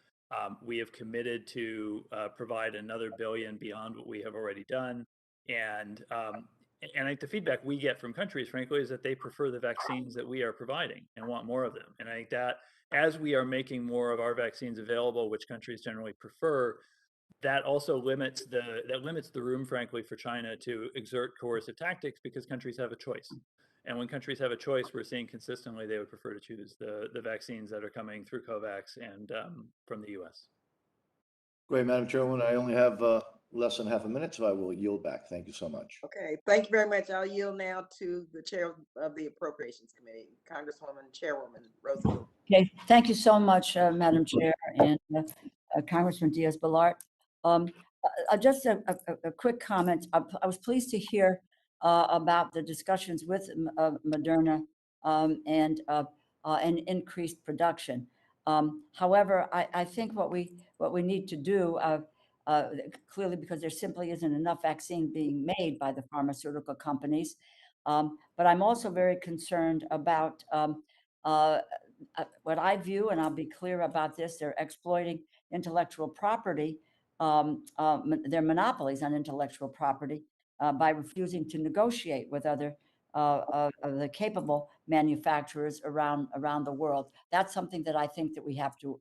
E: We have committed to provide another billion beyond what we have already done. And I think the feedback we get from countries, frankly, is that they prefer the vaccines that we are providing and want more of them. And I think that as we are making more of our vaccines available, which countries generally prefer, that also limits the room, frankly, for China to exert coercive tactics, because countries have a choice. And when countries have a choice, we're seeing consistently they would prefer to choose the vaccines that are coming through COVAX and from the US.
B: Great, Madam Chairwoman. I only have less than half a minute, so I will yield back. Thank you so much.
A: Okay, thank you very much. I'll yield now to the chair of the Appropriations Committee, Congresswoman, Chairwoman Roosevelt.
C: Okay, thank you so much, Madam Chair and Congressman Diaz-Balart. Just a quick comment. I was pleased to hear about the discussions with Moderna and increased production. However, I think what we need to do, clearly, because there simply isn't enough vaccine being made by the pharmaceutical companies, but I'm also very concerned about what I view, and I'll be clear about this, they're exploiting intellectual property, their monopolies on intellectual property by refusing to negotiate with other the capable manufacturers around the world. That's something that I think that we have to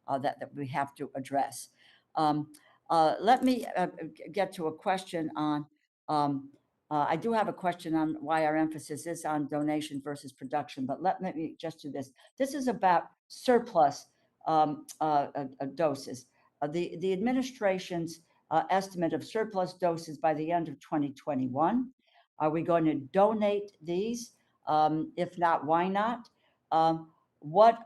C: that we have to address. Let me get to a question on. I do have a question on why our emphasis is on donation versus production, but let me just do this. This is about surplus doses. The administration's estimate of surplus doses by the end of 2021. Are we going to donate these? If not, why not? What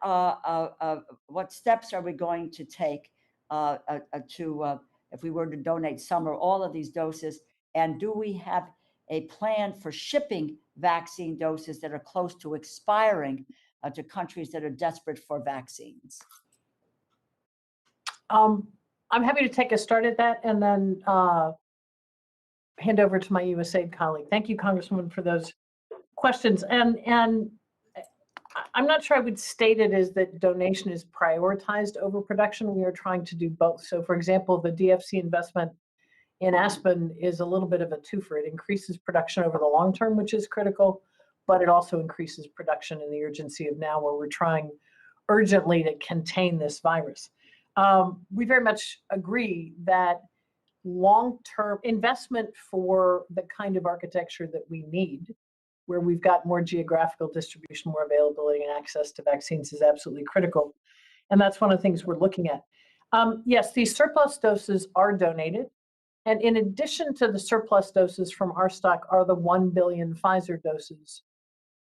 C: steps are we going to take if we were to donate some or all of these doses? And do we have a plan for shipping vaccine doses that are close to expiring to countries that are desperate for vaccines?
D: I'm happy to take a start at that and then hand over to my USAID colleague. Thank you, Congresswoman, for those questions. And I'm not sure I would state it as that donation is prioritized over production. We are trying to do both. So, for example, the DFC investment in Aspen is a little bit of a twofer. It increases production over the long term, which is critical, but it also increases production in the urgency of now, where we're trying urgently to contain this virus. We very much agree that long-term investment for the kind of architecture that we need, where we've got more geographical distribution, more availability and access to vaccines, is absolutely critical. And that's one of the things we're looking at. Yes, these surplus doses are donated. And in addition to the surplus doses from our stock are the 1 billion Pfizer doses,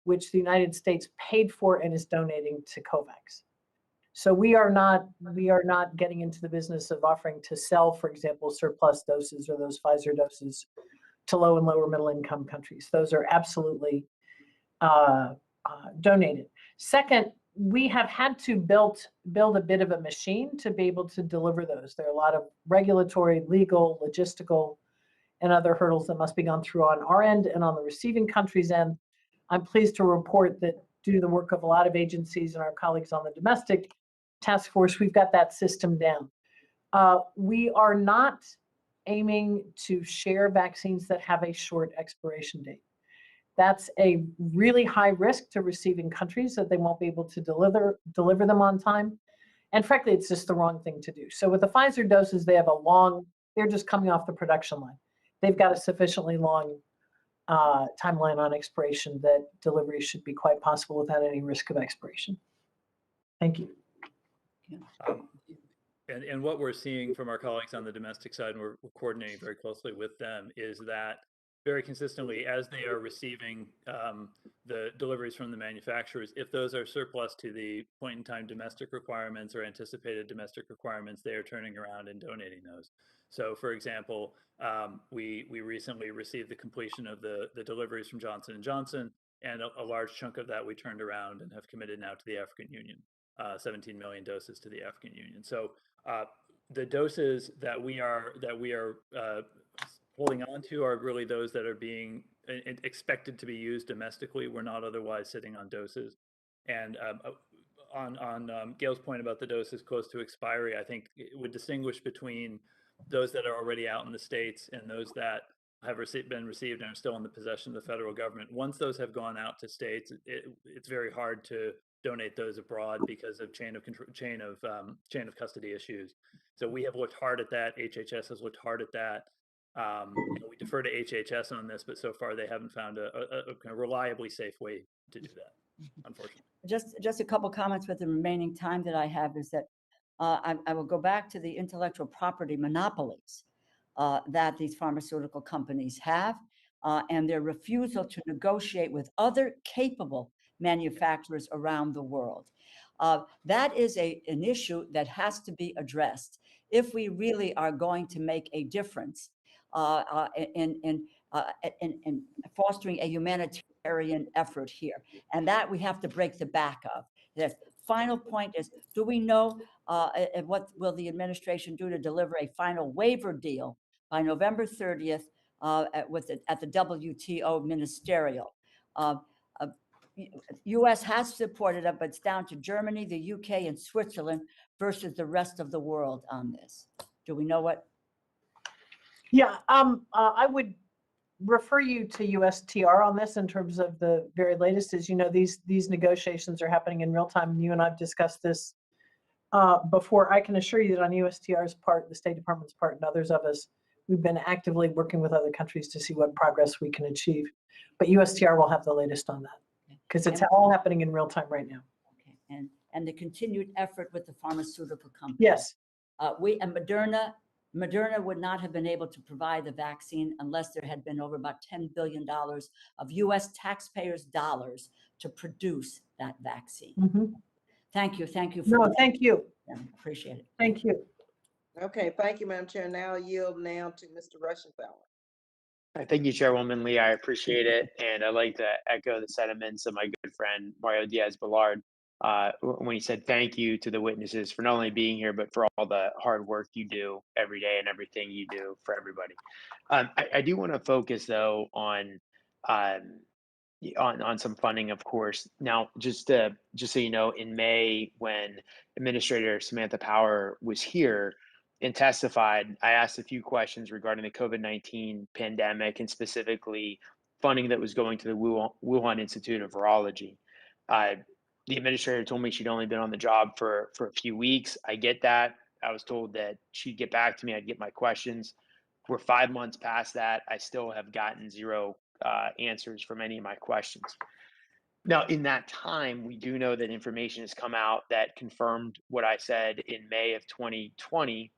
D: which the United States paid for and is donating to COVAX. So we are not getting into the business of offering to sell, for example, surplus doses or those Pfizer doses to low and lower middle income countries. Those are absolutely donated. Second, we have had to build a bit of a machine to be able to deliver those. There are a lot of regulatory, legal, logistical, and other hurdles that must be gone through on our end and on the receiving country's end. I'm pleased to report that due to the work of a lot of agencies and our colleagues on the domestic task force, we've got that system down. We are not aiming to share vaccines that have a short expiration date. That's a really high risk to receiving countries that they won't be able to deliver them on time. And frankly, it's just the wrong thing to do. So with the Pfizer doses, they're just coming off the production line. They've got a sufficiently long timeline on expiration that delivery should be quite possible without any risk of expiration. Thank you.
E: And what we're seeing from our colleagues on the domestic side, and we're coordinating very closely with them, is that very consistently, as they are receiving the deliveries from the manufacturers, if those are surplus to the point in time domestic requirements or anticipated domestic requirements, they are turning around and donating those. So for example, we recently received the completion of the deliveries from Johnson & Johnson, and a large chunk of that we turned around and have committed now to the African Union, 17 million doses to the African Union. So the doses that we are holding on to are really those that are being expected to be used domestically. We're not otherwise sitting on doses. And on Gail's point about the doses close to expiry, I think it would distinguish between those that are already out in the States and those that have been received and are still in the possession of the federal government. Once those have gone out to states, it's very hard to donate those abroad because of chain of custody issues. So we have looked hard at that. HHS has looked hard at that. We defer to HHS on this, but so far they haven't found a reliably safe way to do that, unfortunately.
C: Just a couple comments with the remaining time that I have is that I will go back to the intellectual property monopolies that these pharmaceutical companies have and their refusal to negotiate with other capable manufacturers around the world. That is an issue that has to be addressed if we really are going to make a difference in fostering a humanitarian effort here. And that we have to break the back of. The final point is, do we know what will the administration do to deliver a final waiver deal by November 30th at the WTO ministerial? U.S. has supported it, but it's down to Germany, the UK, and Switzerland versus the rest of the world on this. Do we know what?
D: Yeah, I would refer you to USTR on this in terms of the very latest. As you know, these negotiations are happening in real time, and you and I've discussed this before. I can assure you that on USTR's part, the State Department's part, and others of us, we've been actively working with other countries to see what progress we can achieve. But USTR will have the latest on that because it's all happening in real time right now.
C: Okay, and the continued effort with the pharmaceutical companies.
D: Yes.
C: Moderna would not have been able to provide the vaccine unless there had been over about $10 billion of U.S. taxpayers' dollars to produce that vaccine.
D: Mm-hmm.
C: Thank you. Thank you.
D: No, thank you.
C: Yeah, appreciate it.
D: Thank you.
A: Okay, thank you, Madam Chair. Now I yield now to Mr. Rushenthaler.
H: Thank you, Chairwoman Lee. I appreciate it. And I'd like to echo the sentiments of my good friend, Mario Diaz-Balart, when he said thank you to the witnesses for not only being here, but for all the hard work you do every day and everything you do for everybody. I do want to focus, though, on some funding, of course. Now, just so you know, in May, when Administrator Samantha Power was here and testified, I asked a few questions regarding the COVID-19 pandemic and specifically funding that was going to the Wuhan Institute of Virology. The administrator told me she'd only been on the job for a few weeks. I get that. I was told that she'd get back to me. I'd get my questions. We're 5 months past that. I still have gotten zero answers from any of my questions. Now, in that time, we do know that information has come out that confirmed what I said in May of 2020.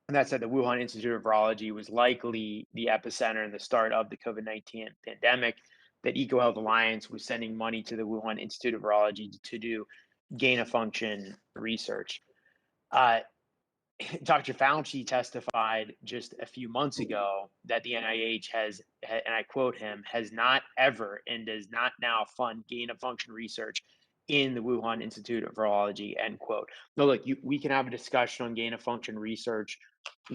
H: And that said, the Wuhan Institute of Virology was likely the epicenter and the start of the COVID-19 pandemic, that EcoHealth Alliance was sending money to the Wuhan Institute of Virology to do gain-of-function research. Dr. Fauci testified just a few months ago that the NIH has, and I quote him, has not ever and does not now fund gain-of-function research in the Wuhan Institute of Virology, end quote. No, look, we can have a discussion on gain-of-function research,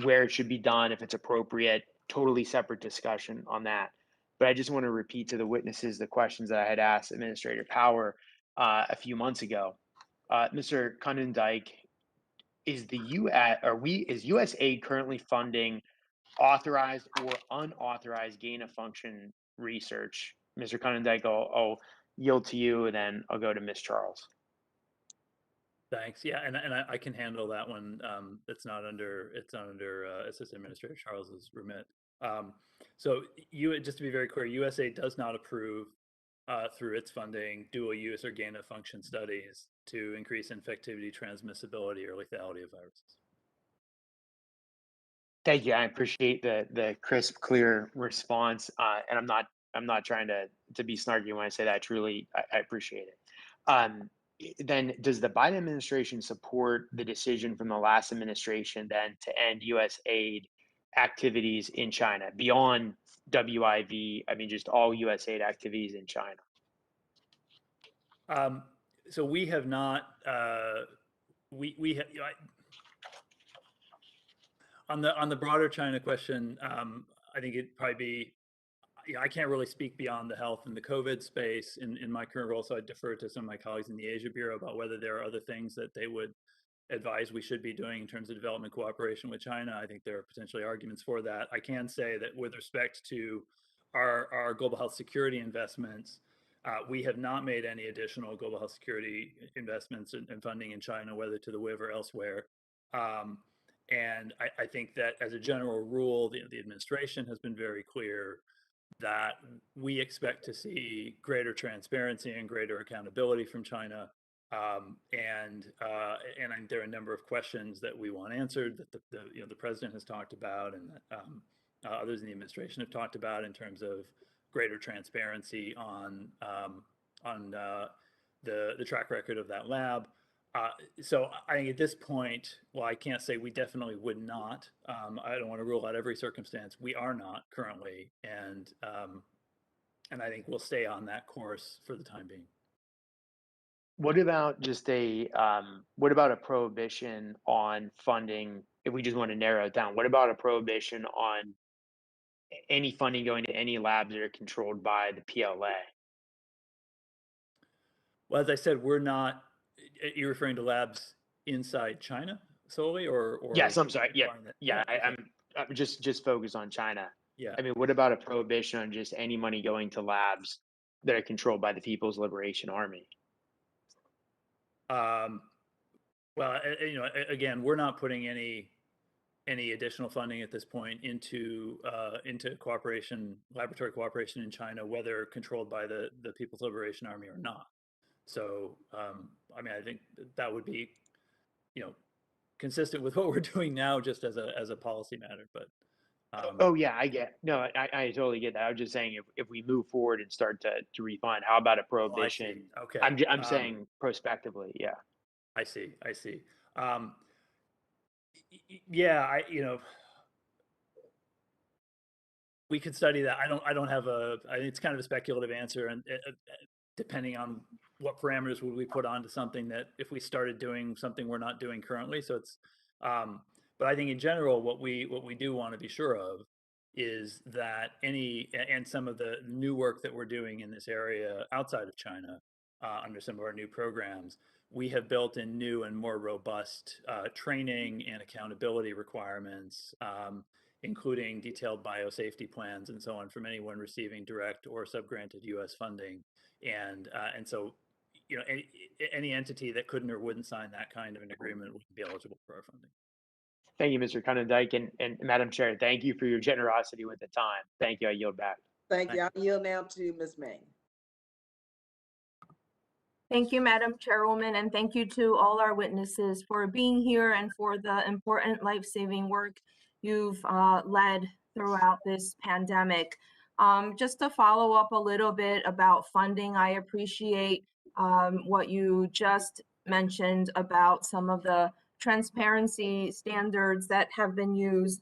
H: where it should be done, if it's appropriate, totally separate discussion on that. But I just want to repeat to the witnesses the questions that I had asked Administrator Power a few months ago. Mr. Kundendijk, is U.S. aid currently funding authorized or unauthorized gain of function research. Mr. Conondike, I'll yield to you, and then I'll go to Ms. Charles.
E: Thanks. Yeah, and I can handle that one. It's not under Assistant Administrator Charles's remit. So just to be very clear, USAID does not approve through its funding dual use or gain of function studies to increase infectivity, transmissibility, or lethality of viruses.
H: Thank you. I appreciate the crisp, clear response, and I'm not trying to be snarky when I say that. Truly, I appreciate it. Then does the Biden administration support the decision from the last administration then to end U.S. aid activities in China beyond WIV? I mean, just all U.S. aid activities in China.
E: So we have not. We have. On the broader China question, I think it'd probably be. I can't really speak beyond the health and the COVID space in my current role, so I defer to some of my colleagues in the Asia Bureau about whether there are other things that they would advise we should be doing in terms of development cooperation with China. I think there are potentially arguments for that. I can say that with respect to our global health security investments, we have not made any additional global health security investments and funding in China, whether to the WIV or elsewhere. And I think that as a general rule, the administration has been very clear that we expect to see greater transparency and greater accountability from China. And there are a number of questions that we want answered that the president has talked about, and that others in the administration have talked about in terms of greater transparency on the track record of that lab. So I think at this point, well, I can't say we definitely would not. I don't want to rule out every circumstance. We are not currently, and I think we'll stay on that course for the time being.
H: What about just what about a prohibition on funding? If we just want to narrow it down, what about a prohibition on any funding going to any labs that are controlled by the PLA?
E: Well, as I said, we're not. You're referring to labs inside China solely, or
H: Yes, I'm sorry. Yeah,
E: that?
H: yeah.
E: Okay.
H: I'm just focused on China.
E: Yeah.
H: I mean, what about a prohibition on just any money going to labs that are controlled by the People's Liberation Army?
E: Well, again, we're not putting any additional funding at this point into cooperation, laboratory cooperation in China, whether controlled by the People's Liberation Army or not. So, I mean, I think that would be, consistent with what we're doing now, just as a policy matter. But
H: Oh yeah, I totally get that. I was just saying if we move forward and start to refine, how about a
E: I see.
H: prohibition?
E: Okay.
H: I'm saying prospectively, yeah.
E: I see. Yeah, we could study that. I don't have it's kind of a speculative answer, and depending on what parameters would we put onto something that if we started doing something we're not doing currently. So it's, but I think in general, what we do want to be sure of is that and some of the new work that we're doing in this area outside of China, under some of our new programs, we have built in new and more robust training and accountability requirements, including detailed biosafety plans and so on from anyone receiving direct or subgranted U.S. funding. And so, any entity that couldn't or wouldn't sign that kind of an agreement wouldn't be eligible for our funding.
H: Thank you, Mr. Conondike, and Madam Chair, thank you for your generosity with the time. Thank you. I yield back.
A: Thank you. I'll yield now to Ms. May.
I: Thank you, Madam Chairwoman, and thank you to all our witnesses for being here and for the important life-saving work you've led throughout this pandemic. Just to follow up a little bit about funding, I appreciate what you just mentioned about some of the transparency standards that have been used.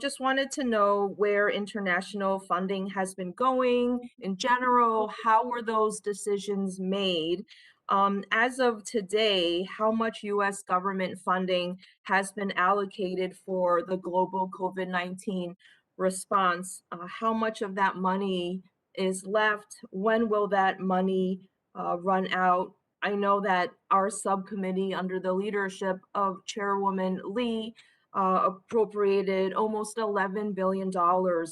I: Just wanted to know where international funding has been going in general. How were those decisions made? As of today, how much U.S. government funding has been allocated for the global COVID-19 response? How much of that money is left? When will that money run out? I know that our subcommittee, under the leadership of Chairwoman Lee, appropriated almost $11 billion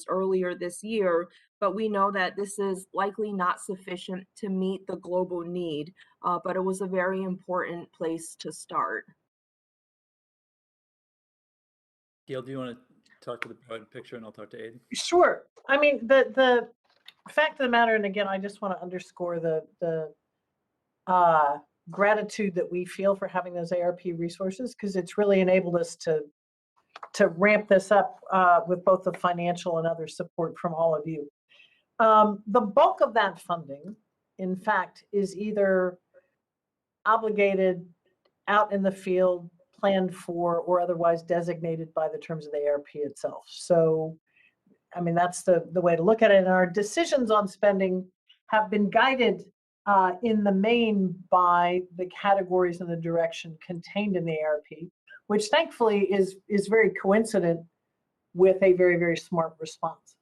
I: earlier this year, but we know that this is likely not sufficient to meet the global need, but it was a very important place to start.
E: Gail, do you want to talk to the broad picture and I'll talk to Aid?
D: Sure. I mean, the fact of the matter, and again, I just want to underscore the gratitude that we feel for having those ARP resources, because it's really enabled us to ramp this up with both the financial and other support from all of you. The bulk of that funding, in fact, is either obligated out in the field, planned for, or otherwise designated by the terms of the ARP itself. So, I mean, that's the way to look at it. And our decisions on spending have been guided in the main by the categories and the direction contained in the ARP, which thankfully is very coincident with a very, very smart response.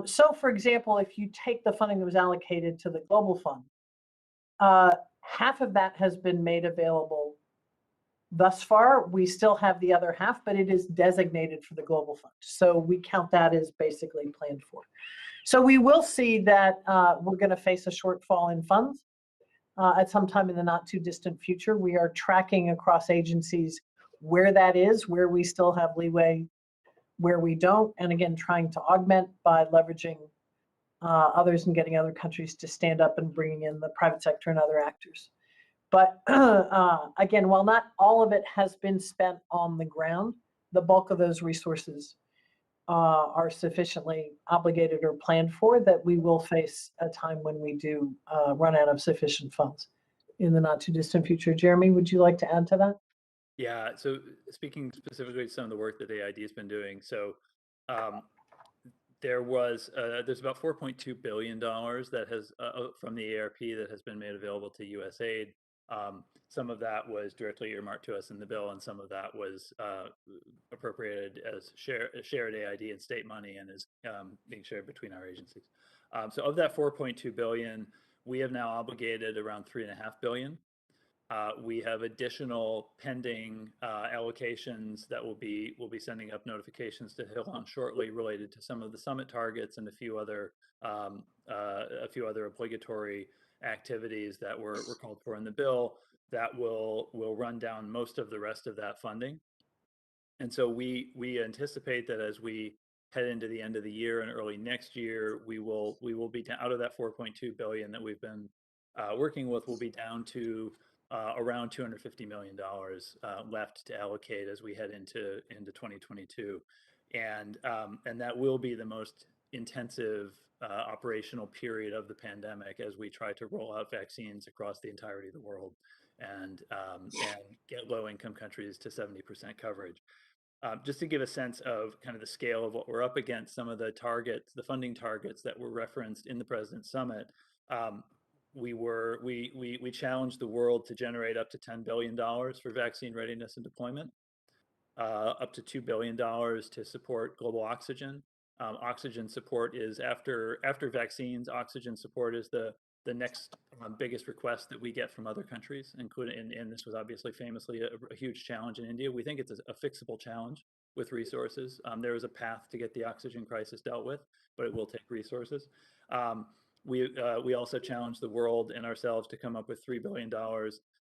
D: So for example, if you take the funding that was allocated to the Global Fund, half of that has been made available thus far. We still have the other half, but it is designated for the Global Fund. So we count that as basically planned for. So we will see that we're going to face a shortfall in funds at some time in the not too distant future. We are tracking across agencies where that is, where we still have leeway, where we don't, and again, trying to augment by leveraging others and getting other countries to stand up and bringing in the private sector and other actors. But again, while not all of it has been spent on the ground, the bulk of those resources are sufficiently obligated or planned for that we will face a time when we do run out of sufficient funds in the not too distant future. Jeremy, would you like to add to that?
E: Yeah, so speaking specifically to some of the work that AID has been doing, so there's about $4.2 billion that has from the ARP that has been made available to USAID. Some of that was directly earmarked to us in the bill, and some of that was appropriated as shared AID and state money, and is being shared between our agencies. So of that 4.2 billion, we have now obligated around 3.5 billion. We have additional pending allocations that we'll be sending up notifications to Hill on shortly, related to some of the summit targets and a few other obligatory activities that were called for in the bill that will run down most of the rest of that funding. And so we anticipate that as we head into the end of the year and early next year, we will be down, out of that 4.2 billion that we've been working with, we'll be down to around $250 million left to allocate as we head into 2022, and that will be the most intensive operational period of the pandemic as we try to roll out vaccines across the entirety of the world and get low-income countries to 70% coverage. Just to give a sense of kind of the scale of what we're up against, some of the targets, the funding targets that were referenced in the President's Summit, we challenged the world to generate up to $10 billion for vaccine readiness and deployment, up to $2 billion to support global oxygen. Oxygen support is after vaccines. Oxygen support is the next biggest request that we get from other countries, including, and this was obviously famously a huge challenge in India. We think it's a fixable challenge with resources. There is a path to get the oxygen crisis dealt with, but it will take resources. We also challenged the world and ourselves to come up with $3 billion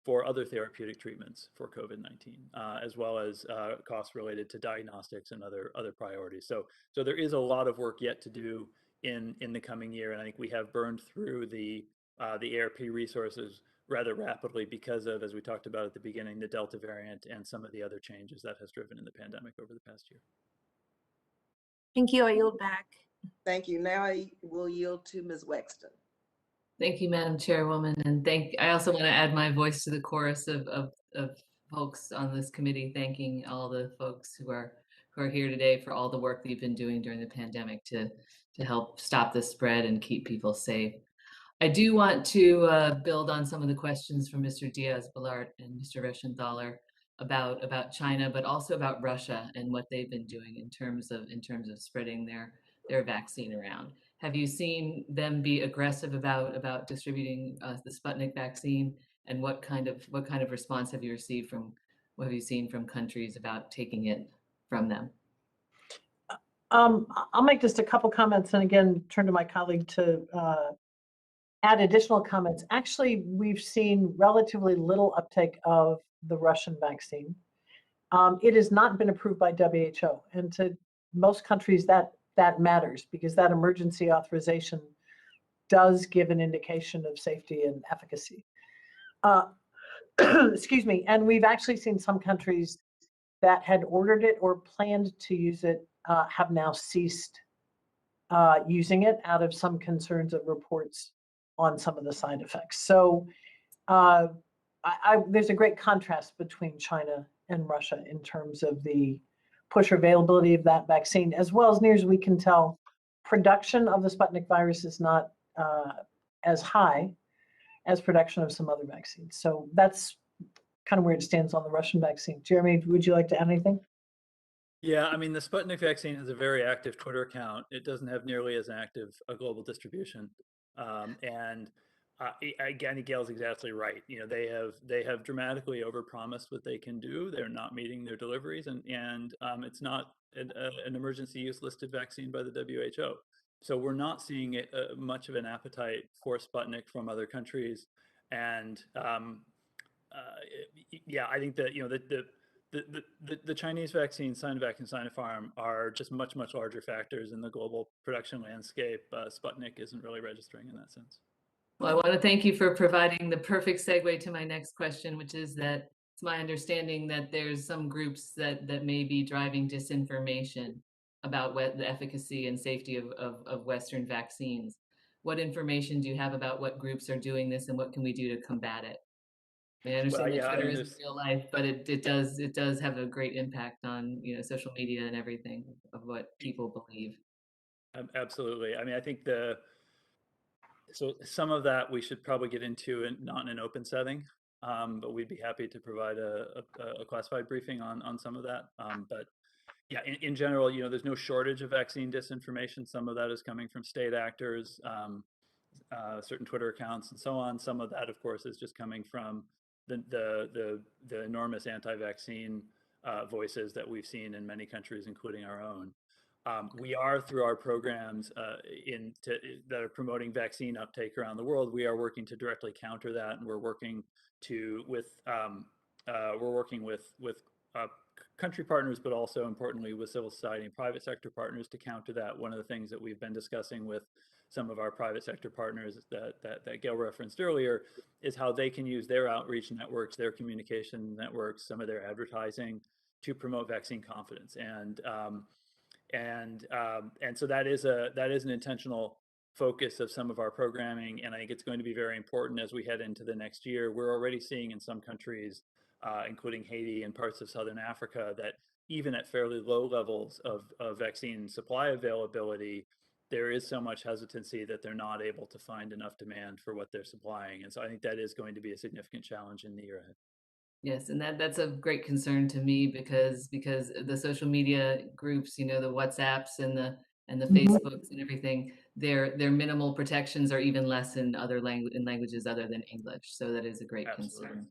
E: for other therapeutic treatments for COVID-19, as well as costs related to diagnostics and other priorities. So there is a lot of work yet to do in the coming year, and I think we have burned through the ARP resources rather rapidly because of, as we talked about at the beginning, the Delta variant and some of the other changes that has driven in the pandemic over the past year.
I: Thank you. I yield back.
A: Thank you. Now I will yield to Ms. Wexton.
J: Thank you, Madam Chairwoman, and I also want to add my voice to the chorus of folks on this committee, thanking all the folks who are here today for all the work that you've been doing during the pandemic to help stop the spread and keep people safe. I do want to build on some of the questions from Mr. Diaz-Balart and Mr. Reschenthaler about China, but also about Russia and what they've been doing in terms of spreading their vaccine around. Have you seen them be aggressive about distributing the Sputnik vaccine, and what kind of response have you received from what have you seen from countries about taking it from them?
D: I'll make just a couple comments and again, turn to my colleague to add additional comments. Actually, we've seen relatively little uptake of the Russian vaccine. It has not been approved by WHO, and to most countries that matters because that emergency authorization does give an indication of safety and efficacy. Excuse me, and we've actually seen some countries that had ordered it or planned to use it have now ceased using it out of some concerns of reports on some of the side effects. So there's a great contrast between China and Russia in terms of the push availability of that vaccine, as well as near as we can tell, production of the Sputnik virus is not as high as production of some other vaccines. So that's kind of where it stands on the Russian vaccine. Jeremy, would you like to add anything?
E: Yeah, I mean, the Sputnik vaccine has a very active Twitter account. It doesn't have nearly as active a global distribution. And again, Gail's exactly right. You know, they have dramatically overpromised what they can do. They're not meeting their deliveries, and it's not an emergency use listed vaccine by the WHO. So we're not seeing it, much of an appetite for Sputnik from other countries. And yeah, I think that the Chinese vaccine, Sinovac and Sinopharm, are just much larger factors in the global production landscape. Sputnik isn't really registering in that sense.
J: Well, I want to thank you for providing the perfect segue to my next question, which is that it's my understanding that there's some groups that may be driving disinformation about the efficacy and safety of Western vaccines. What information do you have about what groups are doing this and what can we do to combat it? I mean, I understand that Twitter isn't real life, but it does have a great impact on, you know, social media and everything of what people believe.
E: Absolutely. I mean, I think so some of that we should probably get into not in an open setting, but we'd be happy to provide a classified briefing on some of that. But yeah, in general, you know, there's no shortage of vaccine disinformation. Some of that is coming from state actors, certain Twitter accounts, and so on. Some of that, of course, is just coming from the enormous anti-vaccine voices that we've seen in many countries, including our own. We are, through our programs that are promoting vaccine uptake around the world, we are working to directly counter that, and we're working with country partners, but also importantly with civil society and private sector partners to counter that. One of the things that we've been discussing with some of our private sector partners that Gail referenced earlier is how they can use their outreach networks, their communication networks, some of their advertising to promote vaccine confidence. And so that is an intentional focus of some of our programming, and I think it's going to be very important as we head into the next year. We're already seeing in some countries, including Haiti and parts of Southern Africa, that even at fairly low levels of vaccine supply availability, there is so much hesitancy that they're not able to find enough demand for what they're supplying. And so I think that is going to be a significant challenge in the year ahead.
J: Yes, and that's a great concern to me because the social media groups, you know, the WhatsApps and the Facebooks and everything, their minimal protections are even less in languages other than English. So that is a great concern.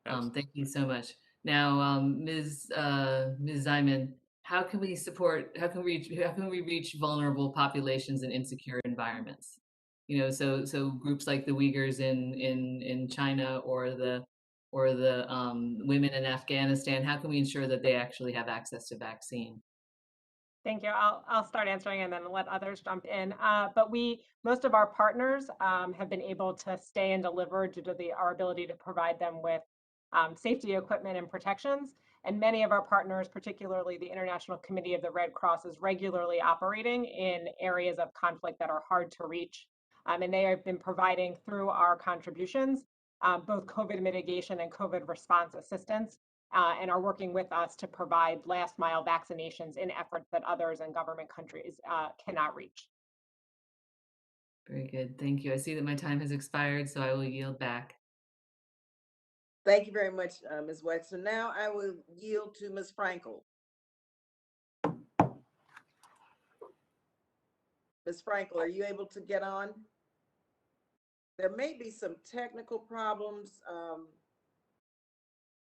J: Thank you so much. Now, Ms. Ziman, how can we reach vulnerable populations in insecure environments? You know, so groups like the Uyghurs in China or the women in Afghanistan, how can we ensure that they actually have access to vaccine?
F: Thank you. I'll start answering and then let others jump in. But most of our partners have been able to stay and deliver due to our ability to provide them with safety equipment and protections. And many of our partners, particularly the International Committee of the Red Cross, is regularly operating in areas of conflict that are hard to reach. And they have been providing through our contributions both COVID mitigation and COVID response assistance, and are working with us to provide last mile vaccinations in efforts that others in government countries cannot reach.
J: Very good. Thank you. I see that my time has expired, so I will yield back.
A: Thank you very much, Ms. Wexler. Now I will yield to Ms. Frankel. Ms. Frankel, are you able to get on? There may be some technical problems.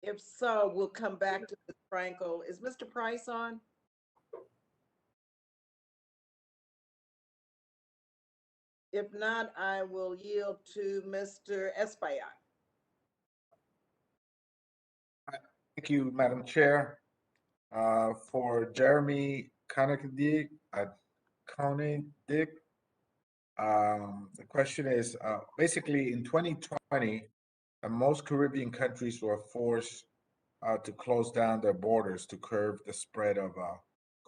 A: If so, we'll come back to Ms. Frankel. Is Mr. Price on? If not, I will yield to Mr. Espaillat.
K: Thank you, Madam Chair. For Jeremy Koenig, the question is, basically in 2020, most Caribbean countries were forced to close down their borders to curb the spread of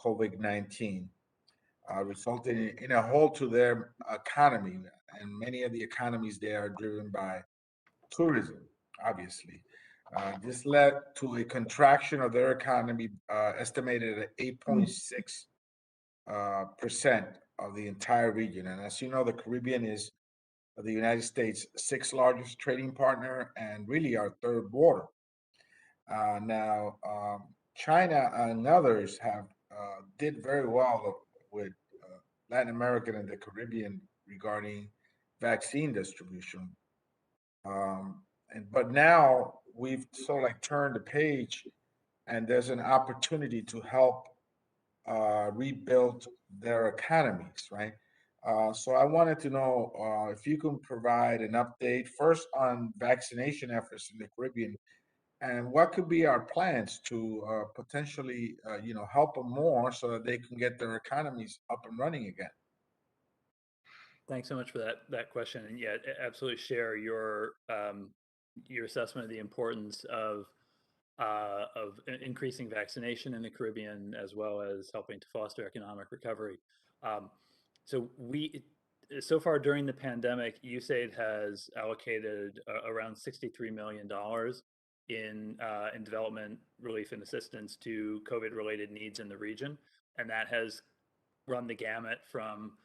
K: COVID-19, resulting in a halt to their economy. And many of the economies there are driven by tourism, obviously. This led to a contraction of their economy, estimated at 8.6% of the entire region. And as you know, the Caribbean is the United States' sixth largest trading partner and really our third border. Now, China and others have did very well with Latin America and the Caribbean regarding vaccine distribution. But now we've sort of like turned the page, and there's an opportunity to help rebuild their economies, right? So I wanted to know if you can provide an update first on vaccination efforts in the Caribbean, and what could be our plans to potentially, help them more so that they can get their economies up and running again.
E: Thanks so much for that question. And yeah, absolutely share your assessment of the importance of increasing vaccination in the Caribbean, as well as helping to foster economic recovery. So far during the pandemic, USAID has allocated around $63 million in development relief and assistance to COVID-related needs in the region, and that has run the gamut from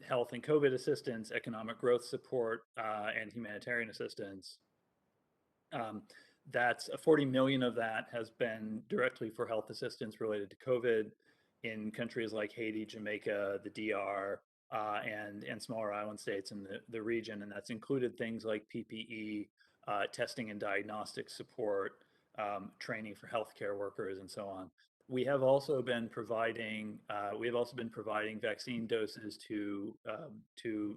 E: health and COVID assistance, economic growth support, and humanitarian assistance. That's 40 million of that has been directly for health assistance related to COVID in countries like Haiti, Jamaica, the DR, and smaller island states in the region. And that's included things like PPE, testing and diagnostic support, training for healthcare workers, and so on. We have also been providing vaccine doses to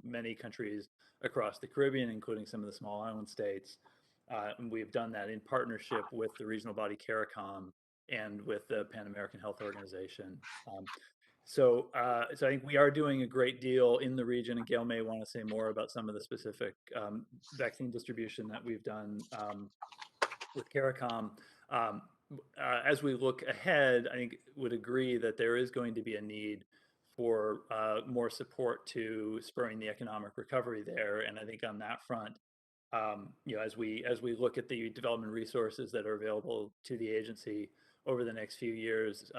E: many countries across the Caribbean, including some of the small island states. And we've done that in partnership with the regional body CARICOM and with the Pan American Health Organization. So I think we are doing a great deal in the region, and Gail may want to say more about some of the specific vaccine distribution that we've done with CARICOM. As we look ahead, I think would agree that there is going to be a need for more support to spurring the economic recovery there. And I think on that front, as we look at the development resources that are available to the agency over the next few years,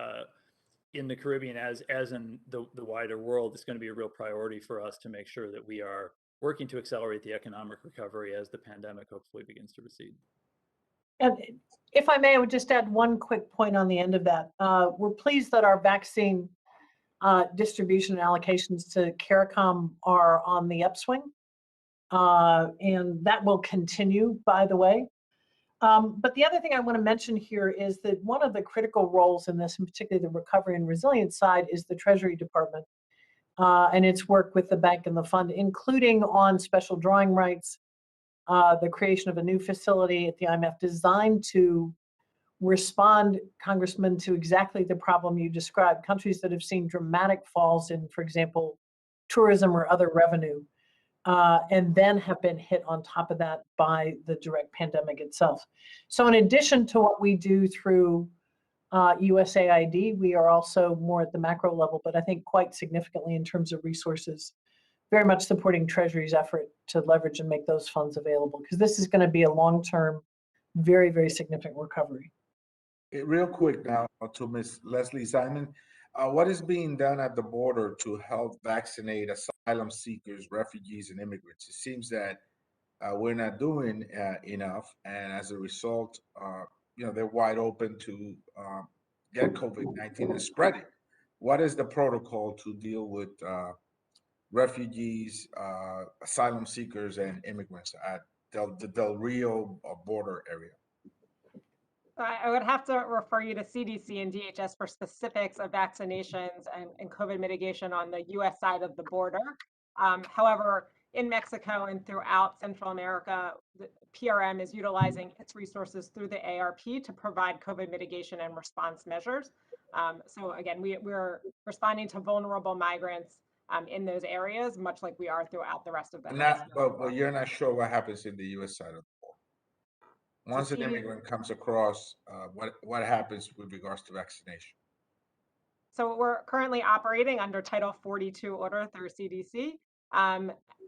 E: in the Caribbean, as in the wider world, it's going to be a real priority for us to make sure that we are working to accelerate the economic recovery as the pandemic hopefully begins to recede.
D: And if I may, I would just add one quick point on the end of that. We're pleased that our vaccine distribution and allocations to CARICOM are on the upswing. And that will continue, by the way. But the other thing I want to mention here is that one of the critical roles in this, and particularly the recovery and resilience side, is the Treasury Department and its work with the bank and the fund, including on special drawing rights, the creation of a new facility at the IMF designed to respond, Congressman, to exactly the problem you described. Countries that have seen dramatic falls in, for example, tourism or other revenue, and then have been hit on top of that by the direct pandemic itself. So in addition to what we do through USAID, we are also more at the macro level, but I think quite significantly in terms of resources, very much supporting Treasury's effort to leverage and make those funds available, because this is going to be a long-term, very, very significant recovery.
K: Real quick now to Ms. Leslie Simon. What is being done at the border to help vaccinate asylum seekers, refugees, and immigrants? It seems that we're not doing enough, and as a result, they're wide open to get COVID-19 and spread it. What is the protocol to deal with refugees, asylum seekers, and immigrants at the Del Rio border area?
F: I would have to refer you to CDC and DHS for specifics of vaccinations and COVID mitigation on the US side of the border. However, in Mexico and throughout Central America, the PRM is utilizing its resources through the ARP to provide COVID mitigation and response measures. So again, we're responding to vulnerable migrants in those areas, much like we are throughout the rest of the hemisphere.
K: But you're not sure what happens in the US side of the border. Once an immigrant comes across, what happens with regards to vaccination?
F: So we're currently operating under Title 42 order through CDC.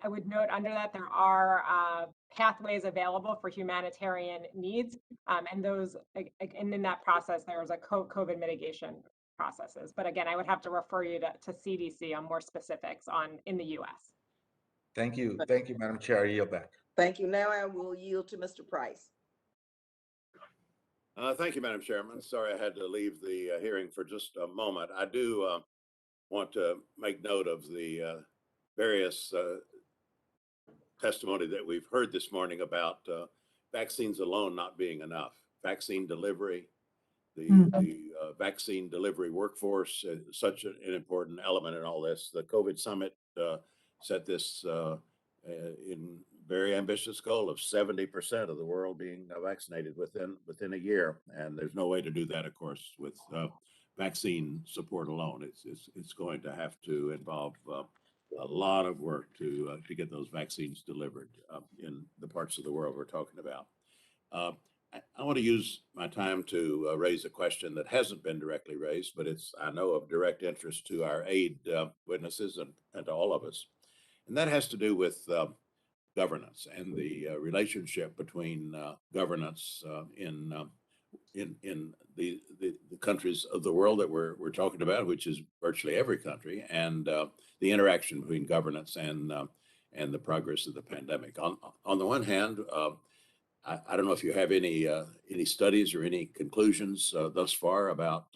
F: I would note under that there are pathways available for humanitarian needs, and those, and in that process, there is a COVID mitigation processes. But again, I would have to refer you to CDC on more specifics in the US.
K: Thank you, Madam Chair. I yield back.
A: Thank you. Now I will yield to Mr. Price.
L: Thank you, Madam Chairman. Sorry I had to leave the hearing for just a moment. I do want to make note of the various testimony that we've heard this morning about vaccines alone not being enough. Vaccine delivery, the vaccine delivery workforce is such an important element in all this. The COVID summit set this in very ambitious goal of 70% of the world being vaccinated within a year, and there's no way to do that, of course, with vaccine support alone. It's going to have to involve a lot of work to get those vaccines delivered in the parts of the world we're talking about. I want to use my time to raise a question that hasn't been directly raised, but it's, I know, of direct interest to our aid witnesses and to all of us, and that has to do with governance and the relationship between governance in the countries of the world that we're talking about, which is virtually every country, and the interaction between governance and the progress of the pandemic. On the one hand, I don't know if you have any studies or any conclusions thus far about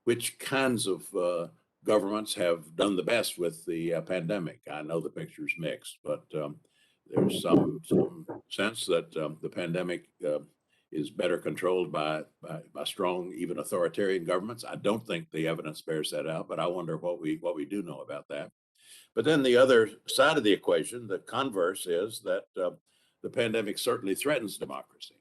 L: which kinds of governments have done the best with the pandemic. I know the picture's mixed, but there's some sense that the pandemic is better controlled by strong, even authoritarian governments. I don't think the evidence bears that out, but I wonder what we do know about that. But then the other side of the equation, the converse, is that the pandemic certainly threatens democracy.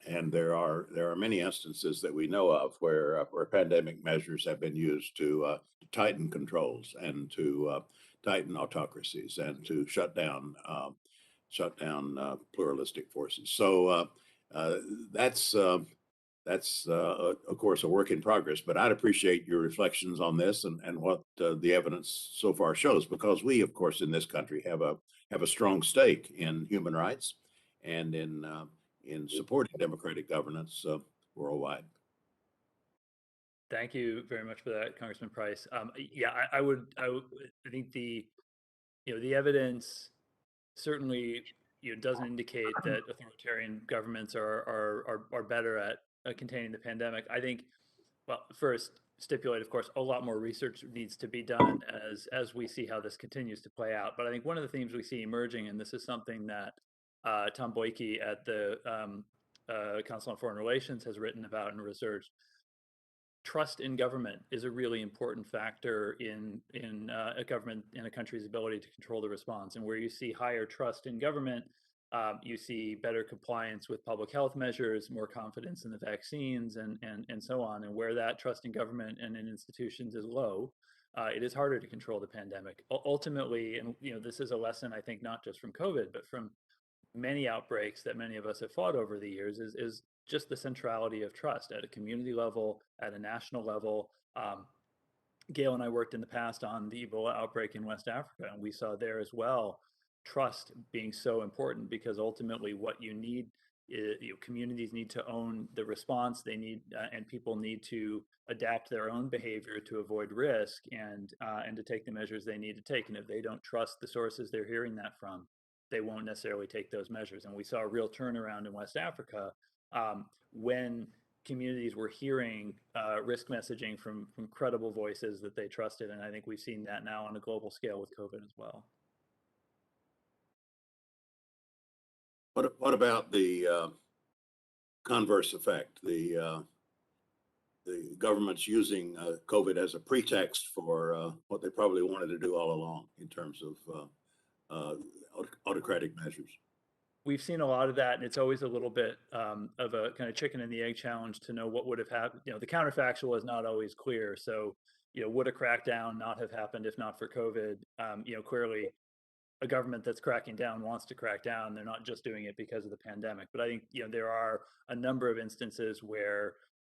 L: And there are many instances that we know of where pandemic measures have been used to tighten controls and to tighten autocracies and to shut down pluralistic forces. So that's of course a work in progress. But I'd appreciate your reflections on this and what the evidence so far shows, because we, of course, in this country have a strong stake in human rights and in supporting democratic governance worldwide.
E: Thank you very much for that, Congressman Price. Yeah, I think the evidence certainly doesn't indicate that authoritarian governments are better at containing the pandemic. I think, well, first stipulate, of course, a lot more research needs to be done as we see how this continues to play out. But I think one of the themes we see emerging, and this is something that Tom Boyke at the Council on Foreign Relations has written about and researched, trust in government is a really important factor in a government, in a country's ability to control the response. And where you see higher trust in government, you see better compliance with public health measures, more confidence in the vaccines, and so on. And where that trust in government and in institutions is low, it is harder to control the pandemic. Ultimately, and this is a lesson, I think, not just from COVID, but from many outbreaks that many of us have fought over the years, is just the centrality of trust at a community level, at a national level. Gail and I worked in the past on the Ebola outbreak in West Africa, and we saw there as well trust being so important, because ultimately what you need is, communities need to own the response. They need and people need to adapt their own behavior to avoid risk and to take the measures they need to take. And if they don't trust the sources they're hearing that from, they won't necessarily take those measures. And we saw a real turnaround in West Africa when communities were hearing risk messaging from credible voices that they trusted. And I think we've seen that now on a global scale with COVID as well.
L: What about the converse effect. The government's using COVID as a pretext for what they probably wanted to do all along in terms of autocratic measures.
E: We've seen a lot of that, and it's always a little bit of a kind of chicken and the egg challenge to know what would have happened. The counterfactual is not always clear. So, would a crackdown not have happened if not for COVID? Clearly, a government that's cracking down wants to crack down. They're not just doing it because of the pandemic. But I think there are a number of instances where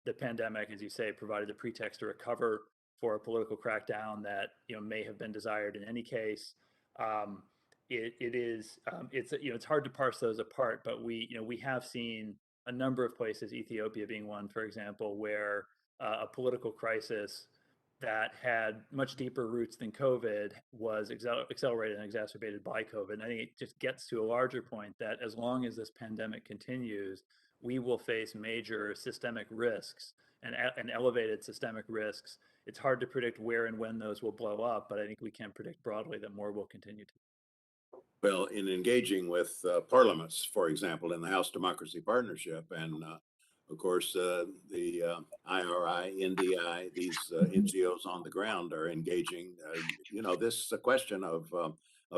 E: the pandemic, as you say, provided a pretext or a cover for a political crackdown that may have been desired in any case. It's hard to parse those apart, but we have seen a number of places, Ethiopia being one, for example, where a political crisis that had much deeper roots than COVID was accelerated and exacerbated by COVID. And I think it just gets to a larger point that as long as this pandemic continues, we will face major systemic risks and elevated systemic risks. It's hard to predict where and when those will blow up, but I think we can predict broadly that more will continue to.
L: Well, in engaging with parliaments, for example, in the House Democracy Partnership, and of course, the IRI, NDI, these NGOs on the ground are engaging. This question of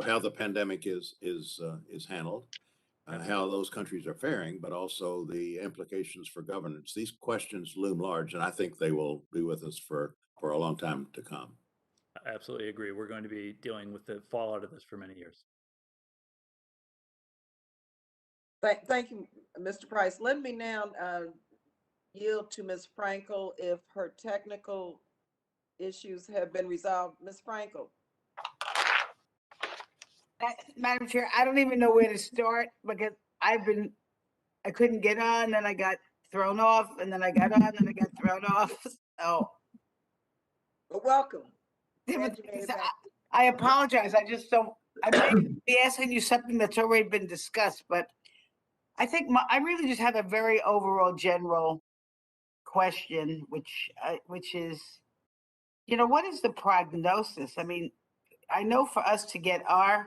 L: how the pandemic is handled, how those countries are faring, but also the implications for governance. These questions loom large, and I think they will be with us for a long time to come.
E: I absolutely agree. We're going to be dealing with the fallout of this for many years.
A: Thank you, Mr. Price. Let me now yield to Ms. Frankel if her technical issues have been resolved. Ms. Frankel.
M: Madam Chair, I don't even know where to start because I couldn't get on, then I got thrown off, and then I got on, and I got thrown off. So,
A: Well, welcome.
M: I apologize. I just don't. I may be asking you something that's already been discussed, but I think I really just have a very overall general question, which is, what is the prognosis? I mean, I know for us to get our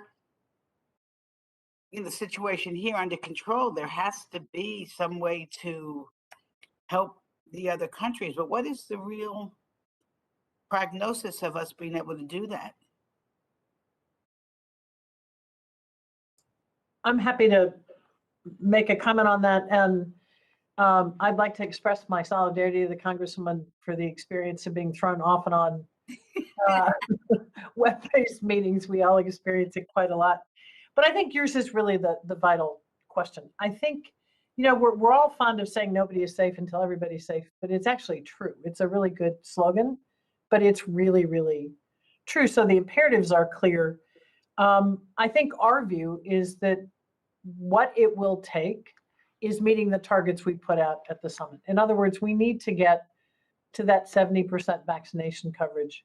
M: situation here under control, there has to be some way to help the other countries. But what is the real prognosis of us being able to do that?
D: I'm happy to make a comment on that. And I'd like to express my solidarity to the Congresswoman for the experience of being thrown off and on web-based meetings. We all experience it quite a lot. But I think yours is really the vital question. I think, we're all fond of saying nobody is safe until everybody's safe, but it's actually true. It's a really good slogan, but it's really, really true. So the imperatives are clear. I think our view is that what it will take is meeting the targets we put out at the summit. In other words, we need to get to that 70% vaccination coverage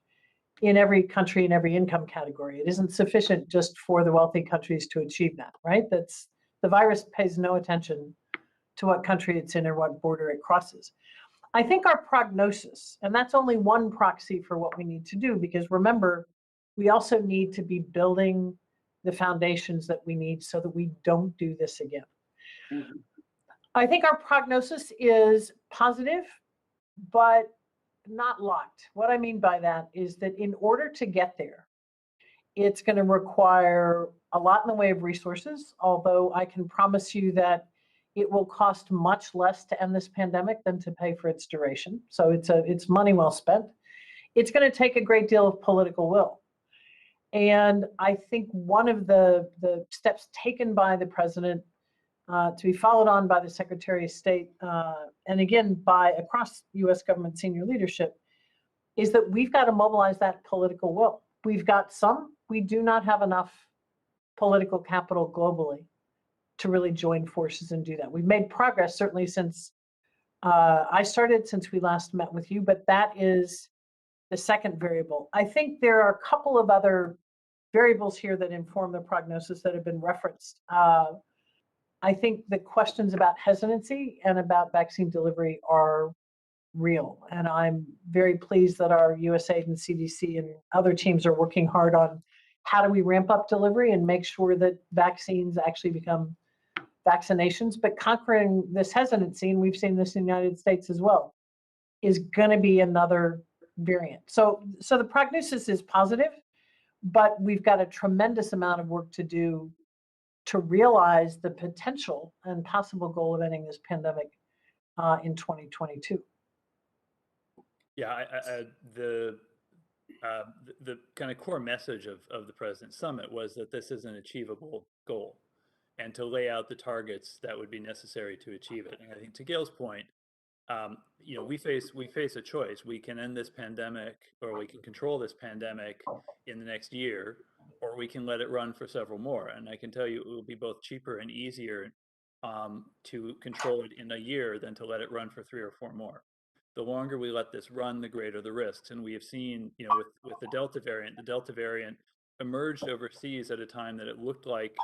D: in every country, in every income category. It isn't sufficient just for the wealthy countries to achieve that, right? The virus pays no attention to what country it's in or what border it crosses. I think our prognosis, and that's only one proxy for what we need to do, because remember, we also need to be building the foundations that we need so that we don't do this again. Mm-hmm. I think our prognosis is positive, but not locked. What I mean by that is that in order to get there, it's going to require a lot in the way of resources, although I can promise you that it will cost much less to end this pandemic than to pay for its duration. So it's money well spent. It's going to take a great deal of political will. And I think one of the steps taken by the president, to be followed on by the Secretary of State, and again by across U.S. government senior leadership, is that we've got to mobilize that political will. We've got some. We do not have enough political capital globally to really join forces and do that. We've made progress certainly since I started, since we last met with you, but that is the second variable. I think there are a couple of other variables here that inform the prognosis that have been referenced. I think the questions about hesitancy and about vaccine delivery are real. And I'm very pleased that our USAID and CDC and other teams are working hard on how do we ramp up delivery and make sure that vaccines actually become vaccinations, but conquering this hesitancy, and we've seen this in the United States as well, is going to be another variant. So the prognosis is positive, but we've got a tremendous amount of work to do to realize the potential and possible goal of ending this pandemic in 2022.
E: Yeah, the kind of core message of the President's Summit was that this is an achievable goal, and to lay out the targets that would be necessary to achieve it. And I think to Gail's point, we face a choice. We can end this pandemic, or we can control this pandemic in the next year, or we can let it run for several more. And I can tell you, it will be both cheaper and easier to control it in a year than to let it run for 3 or 4 more. The longer we let this run, the greater the risks. And we have seen, with the Delta variant emerged overseas at a time that it looked like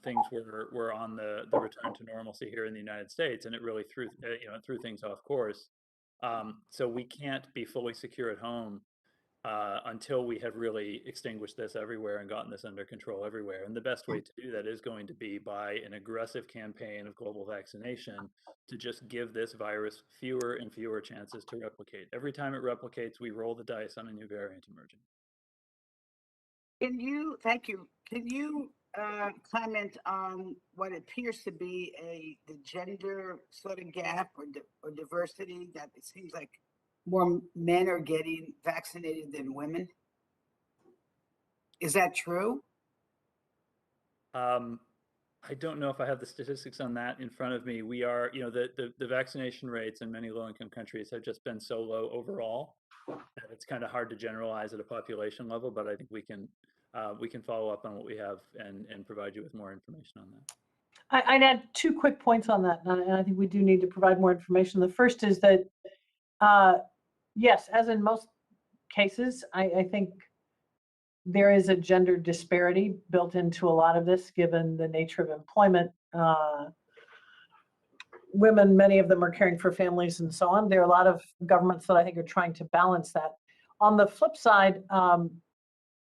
E: things were on the return to normalcy here in the United States, and it really threw things off course. So we can't be fully secure at home until we have really extinguished this everywhere and gotten this under control everywhere. And the best way to do that is going to be by an aggressive campaign of global vaccination to just give this virus fewer and fewer chances to replicate. Every time it replicates, we roll the dice on a new variant emerging.
M: Thank you. Can you comment on what appears to be the gender sort of gap or diversity, that it seems like more men are getting vaccinated than women? Is that true?
E: I don't know if I have the statistics on that in front of me. We are, the vaccination rates in many low-income countries have just been so low overall that it's kind of hard to generalize at a population level, but I think we can follow up on what we have and provide you with more information on that.
D: I'd add 2 quick points on that, and I think we do need to provide more information. The first is that, yes, as in most cases, I think there is a gender disparity built into a lot of this, given the nature of employment. Women, many of them are caring for families and so on. There are a lot of governments that I think are trying to balance that. On the flip side,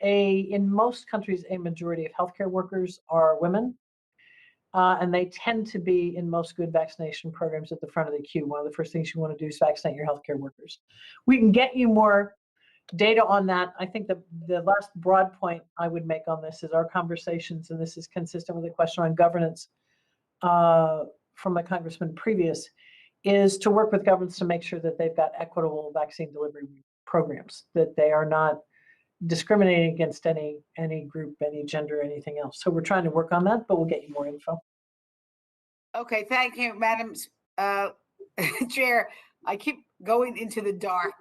D: in most countries, a majority of healthcare workers are women, and they tend to be in most good vaccination programs at the front of the queue. One of the first things you want to do is vaccinate your healthcare workers. We can get you more data on that. I think the last broad point I would make on this is our conversations, and this is consistent with the question on governance from a congressman previous, is to work with governments to make sure that they've got equitable vaccine delivery programs, that they are not discriminating against any group, any gender, anything else. So we're trying to work on that, but we'll get you more info.
M: Okay, thank you, Madam Chair. I keep going into the dark.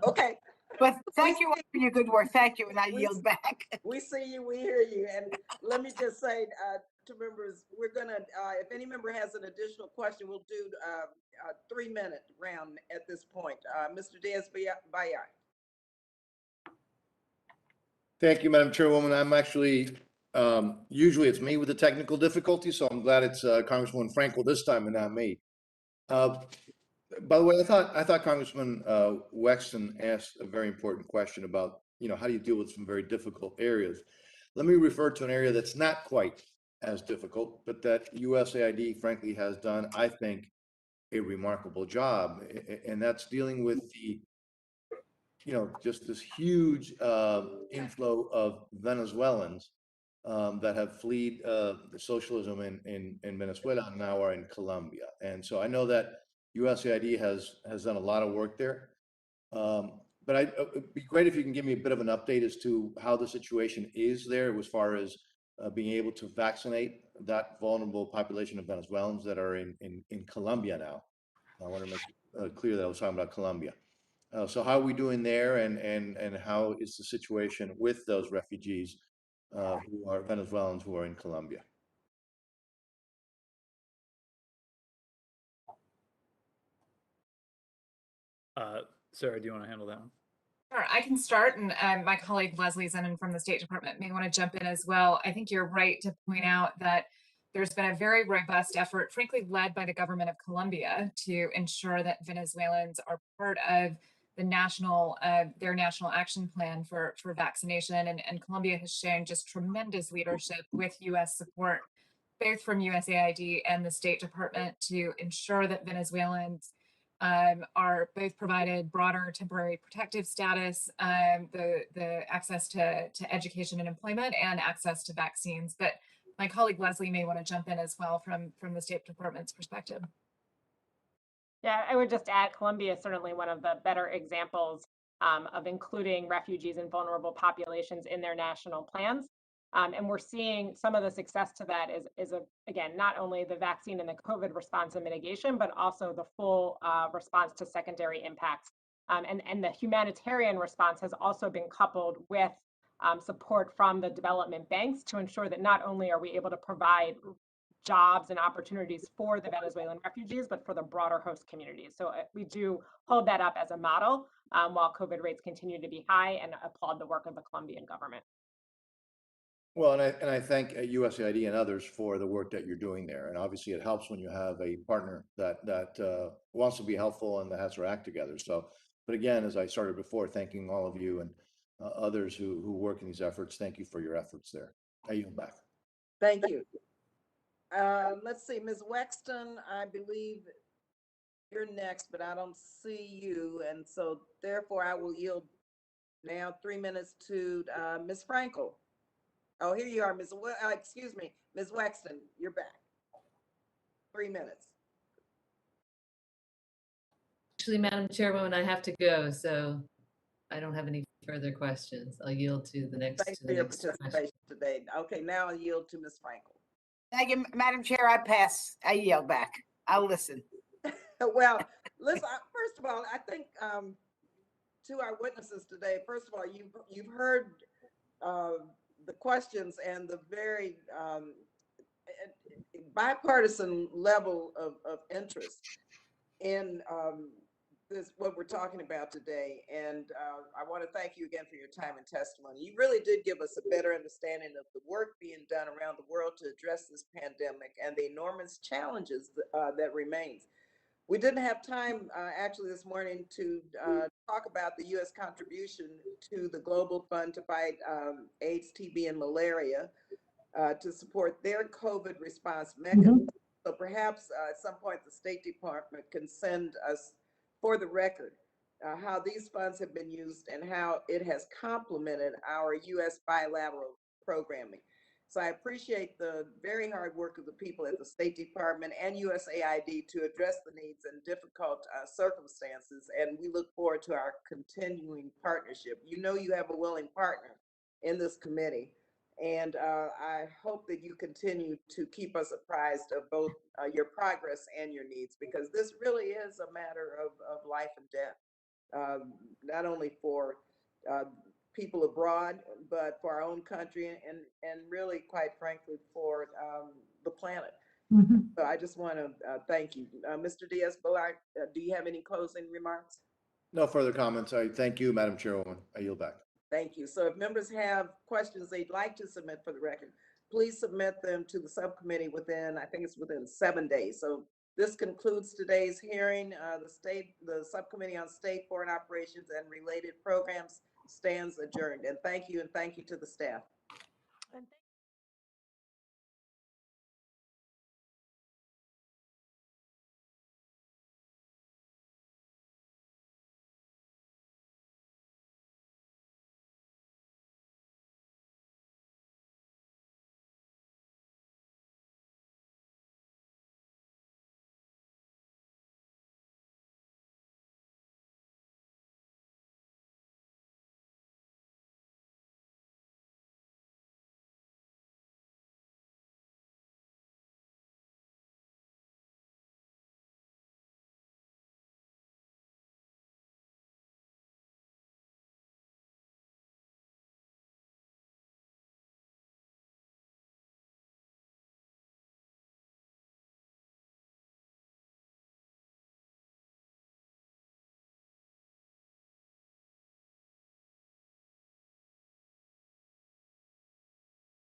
A: Okay.
M: But thank you all for your good work. Thank you, and I yield back.
A: We see you, we hear you. And let me just say to members, we're gonna, if any member has an additional question, we'll do a 3-minute round at this point. Mr. Diaz-Balart.
B: Thank you, Madam Chairwoman. I'm actually, usually it's me with the technical difficulty, so I'm glad it's Congresswoman Frankel this time and not me. By the way, I thought Congressman Wexton asked a very important question about, how do you deal with some very difficult areas? Let me refer to an area that's not quite as difficult, but that USAID frankly has done, I think, a remarkable job, and that's dealing with the, just this huge inflow of Venezuelans that have fled socialism in Venezuela and now are in Colombia. And so I know that USAID has done a lot of work there. But it'd be great if you can give me a bit of an update as to how the situation is there as far as being able to vaccinate that vulnerable population of Venezuelans that are in Colombia now. I want to make clear that I was talking about Colombia. So how are we doing there, and how is the situation with those refugees who are Venezuelans who are in Colombia?
E: Sarah, do you want to handle that one?
G: Sure, I can start, and my colleague Leslie Zenon from the State Department may want to jump in as well. I think you're right to point out that there's been a very robust effort, frankly led by the government of Colombia, to ensure that Venezuelans are part of the their national action plan for vaccination. And Colombia has shown just tremendous leadership with U.S. support both from USAID and the State Department to ensure that Venezuelans are both provided broader temporary protective status, the access to education and employment, and access to vaccines. But my colleague Leslie may want to jump in as well from the State Department's perspective.
F: Yeah, I would just add Colombia is certainly one of the better examples of including refugees and vulnerable populations in their national plans. And we're seeing some of the success to that is again, not only the vaccine and the COVID response and mitigation, but also the full response to secondary impacts. And the humanitarian response has also been coupled with support from the development banks to ensure that not only are we able to provide jobs and opportunities for the Venezuelan refugees, but for the broader host communities. So we do hold that up as a model while COVID rates continue to be high, and applaud the work of the Colombian government.
B: Well, and I thank USAID and others for the work that you're doing there. And obviously, it helps when you have a partner that wants to be helpful and that has their act together. So, but again, as I started before, thanking all of you and others who work in these efforts. Thank you for your efforts there. I yield back.
A: Thank you. Let's see, Ms. Wexton, I believe you're next, but I don't see you. And so therefore I will yield now 3 minutes to Ms. Frankel. Oh, here you are, excuse me, Ms. Wexton, you're back. 3 minutes.
J: Actually, Madam Chairwoman, I have to go, so I don't have any further questions. I'll yield to the next.
A: Thanks for your participation today. Okay, now I'll yield to Ms. Frankel.
M: Thank you, Madam Chair. I pass. I yield back. I'll listen.
A: Well, listen, first of all, I think to our witnesses today, first of all, you've heard the questions and the very bipartisan level of interest in this, what we're talking about today. And I want to thank you again for your time and testimony. You really did give us a better understanding of the work being done around the world to address this pandemic and the enormous challenges that remains. We didn't have time actually this morning to talk about the U.S. contribution to the Global Fund to fight AIDS, TB, and malaria to support their COVID response mechanism. So perhaps at some point the State Department can send us, for the record, how these funds have been used and how it has complemented our U.S. bilateral programming. So I appreciate the very hard work of the people at the State Department and USAID to address the needs in difficult circumstances. And we look forward to our continuing partnership. You know, you have a willing partner in this committee. And I hope that you continue to keep us apprised of both your progress and your needs, because this really is a matter of life and death, not only for people abroad, but for our own country and really, quite frankly, for the planet. So I just want to thank you. Mr. Diaz-Balart, do you have any closing remarks?
B: No further comments. I thank you, Madam Chairwoman. I yield back.
A: Thank you. So if members have questions they'd like to submit for the record, please submit them to the subcommittee within, I think it's within 7 days. So this concludes today's hearing. The Subcommittee on State, Foreign Operations, and Related Programs stands adjourned. And thank you to the staff.